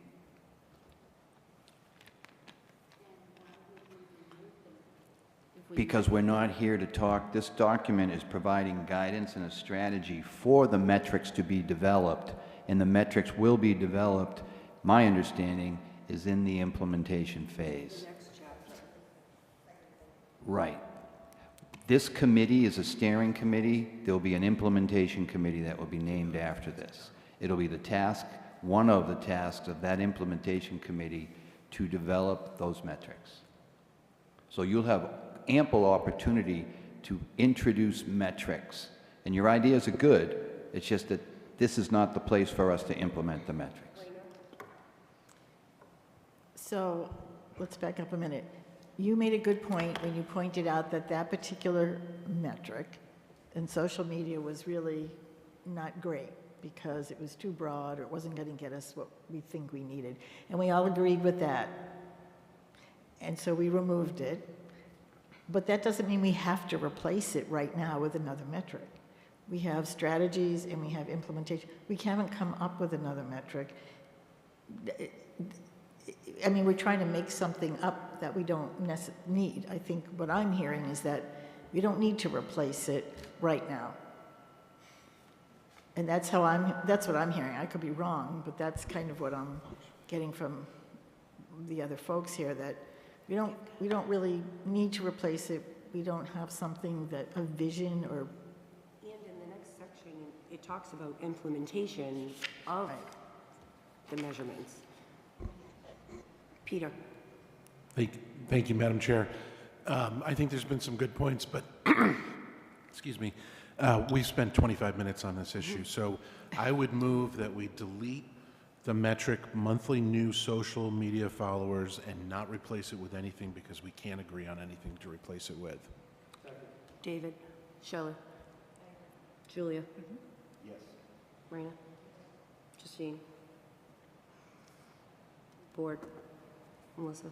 Because we're not here to talk, this document is providing guidance and a strategy for the metrics to be developed, and the metrics will be developed, my understanding, is in the implementation phase. Right. This committee is a steering committee. There'll be an implementation committee that will be named after this. It'll be the task, one of the tasks of that implementation committee to develop those metrics. So you'll have ample opportunity to introduce metrics. And your ideas are good. It's just that this is not the place for us to implement the metrics. So let's back up a minute. You made a good point when you pointed out that that particular metric in social media was really not great because it was too broad or it wasn't going to get us what we think we needed. And we all agreed with that. And so we removed it. But that doesn't mean we have to replace it right now with another metric. We have strategies and we have implementation. We haven't come up with another metric. I mean, we're trying to make something up that we don't need. I think what I'm hearing is that we don't need to replace it right now. And that's what I'm hearing. I could be wrong, but that's kind of what I'm getting from the other folks here, that we don't really need to replace it. We don't have something that, a vision or. and in the next section, it talks about implementation of the measurements. Peter. Thank you, Madam Chair. I think there's been some good points, but, excuse me, we've spent 25 minutes on this issue, so I would move that we delete the metric monthly new social media followers and not replace it with anything because we can't agree on anything to replace it with. David. Shelley. Julia. Yes. Raina. Justine. Board. Melissa.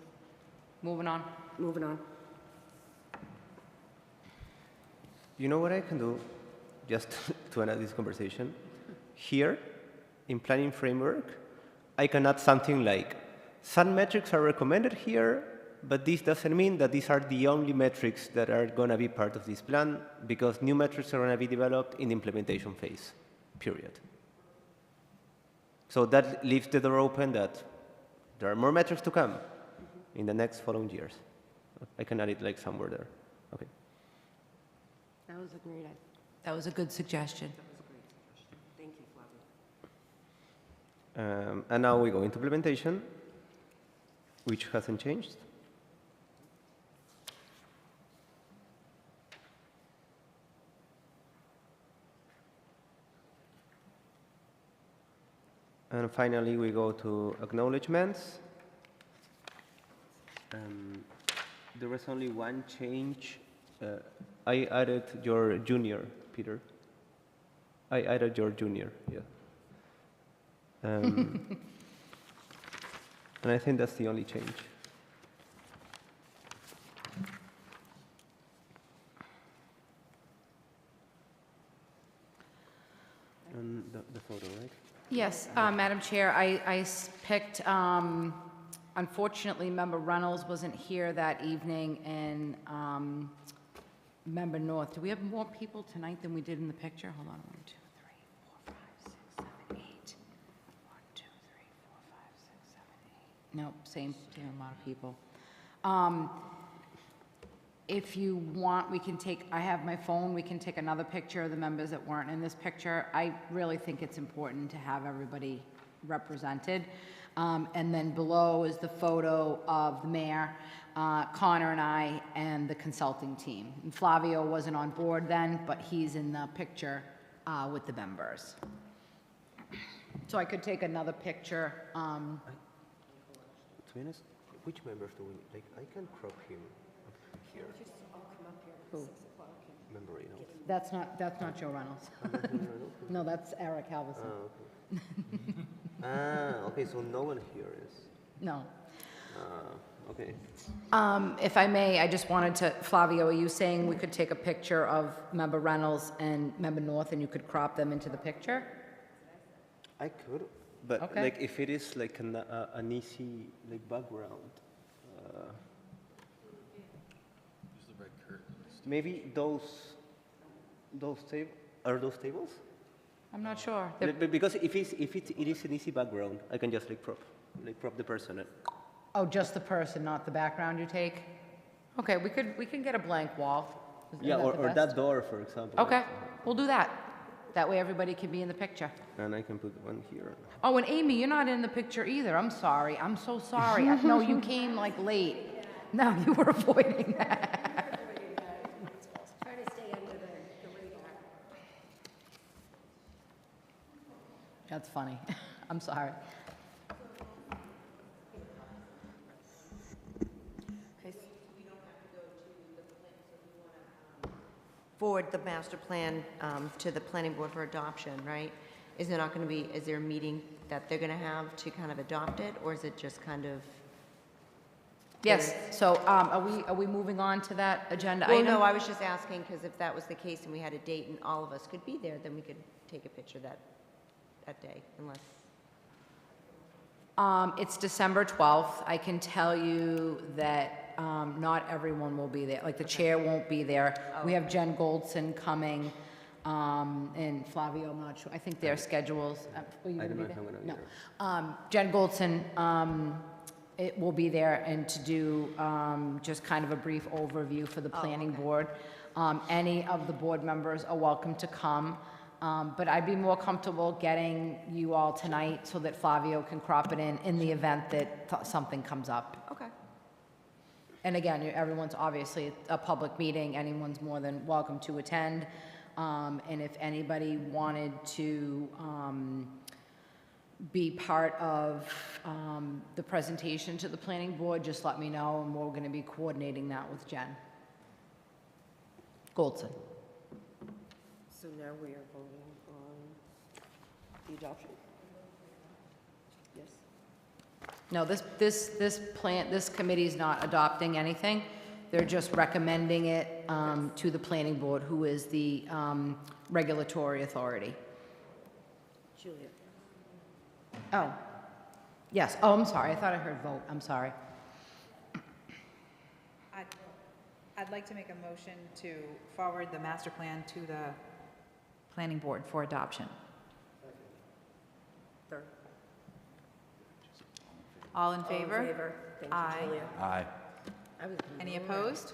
Moving on. Moving on. You know what I can do, just to end this conversation? Here, in planning framework, I can add something like, some metrics are recommended here, but this doesn't mean that these are the only metrics that are going to be part of this plan, because new metrics are going to be developed in the implementation phase, period. So that leaves the door open that there are more metrics to come in the next following years. I can add it like somewhere there. Okay. That was a great idea. That was a good suggestion. Thank you, Flavia. And now we go into implementation, which hasn't changed. And finally, we go to acknowledgements. There was only one change. I added your junior, Peter. I added your junior, yeah. And I think that's the only change. And the photo, right? Yes, Madam Chair, I picked, unfortunately, Member Reynolds wasn't here that evening, and Member North. Do we have more people tonight than we did in the picture? Hold on, 1, 2, 3, 4, 5, 6, 7, 8. 1, 2, 3, 4, 5, 6, 7, 8. Nope, same amount of people. If you want, we can take, I have my phone, we can take another picture of the members that weren't in this picture. I really think it's important to have everybody represented. And then below is the photo of the mayor, Connor and I, and the consulting team. And Flavio wasn't on board then, but he's in the picture with the members. So I could take another picture. To be honest, which members do we, like, I can crop him up here. Who? Member Reynolds. That's not Joe Reynolds. No, that's Eric Halverson. Oh, okay. Okay, so no one here is. No. Okay. If I may, I just wanted to, Flavio, are you saying we could take a picture of Member Reynolds and Member North and you could crop them into the picture? I could, but Okay. like if it is like an easy like background, maybe those those tables? I'm not sure. Because if it is an easy background, I can just like prop the person. Oh, just the person, not the background you take? Okay, we can get a blank wall. Isn't Yeah, that the or best? that door, for example. Okay, we'll do that. That way everybody can be in the picture. And I can put one here. Oh, and Amy, you're not in the picture either. I'm sorry. I'm so sorry. No, you came like late. No, you were avoiding that. Try to stay under the radar. That's funny. I'm sorry. Forward the master plan to the planning board for adoption, right? Is there not going to be, is there a meeting that they're going to have to kind of adopt it, or is it just kind of? Yes, so are we moving on to that agenda Well, item? no, I was just asking, because if that was the case and we had a date and all of us could be there, then we could take a picture that day, unless. It's December 12th. I can tell you that not everyone will be there. Like, the chair won't be there. We have Jen Goldson coming, and Flavio, I'm not sure. I think their schedules. Will you I don't be know if there? I'm gonna be No. Jen Goldson, it will be there, and to do just kind of a brief overview for the planning board. Any of the board members are welcome to come. But I'd be more comfortable getting you all tonight so that Flavio can crop it in the event that something comes up. Okay. And again, everyone's obviously a public meeting, anyone's more than welcome to attend. And if anybody wanted to be part of the presentation to the planning board, just let me know, and we're gonna be coordinating that with Jen Goldson. So now we are voting on the adoption? Yes. No, this committee's not adopting anything. They're just recommending it to the planning board, who is the regulatory authority. Julia? Oh, yes. Oh, I'm sorry. I thought I heard vote. I'm sorry. I'd like to make a motion to forward the master plan to the planning board for adoption. Third. All in favor? All in favor. Thank you, Aye. Julia. Aye. I was gonna Any vote no. opposed?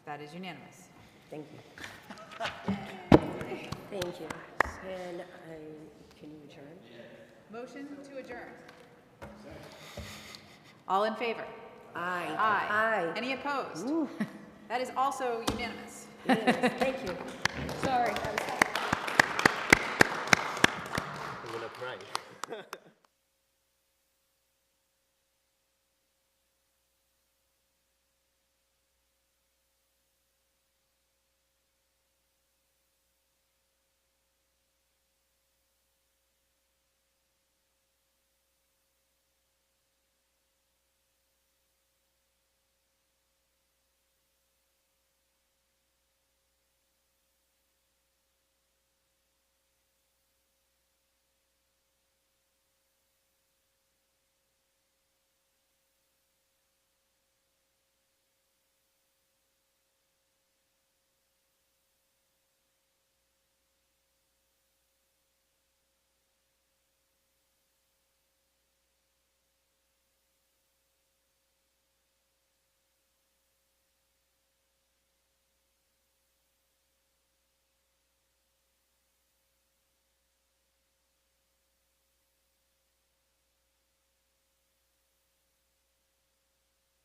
That is unanimous. Thank you. Thank you. And can you adjourn? Motion to adjourn. All in favor? Aye. Aye. Aye. Any opposed? That is also unanimous. Yes, thank you. Sorry.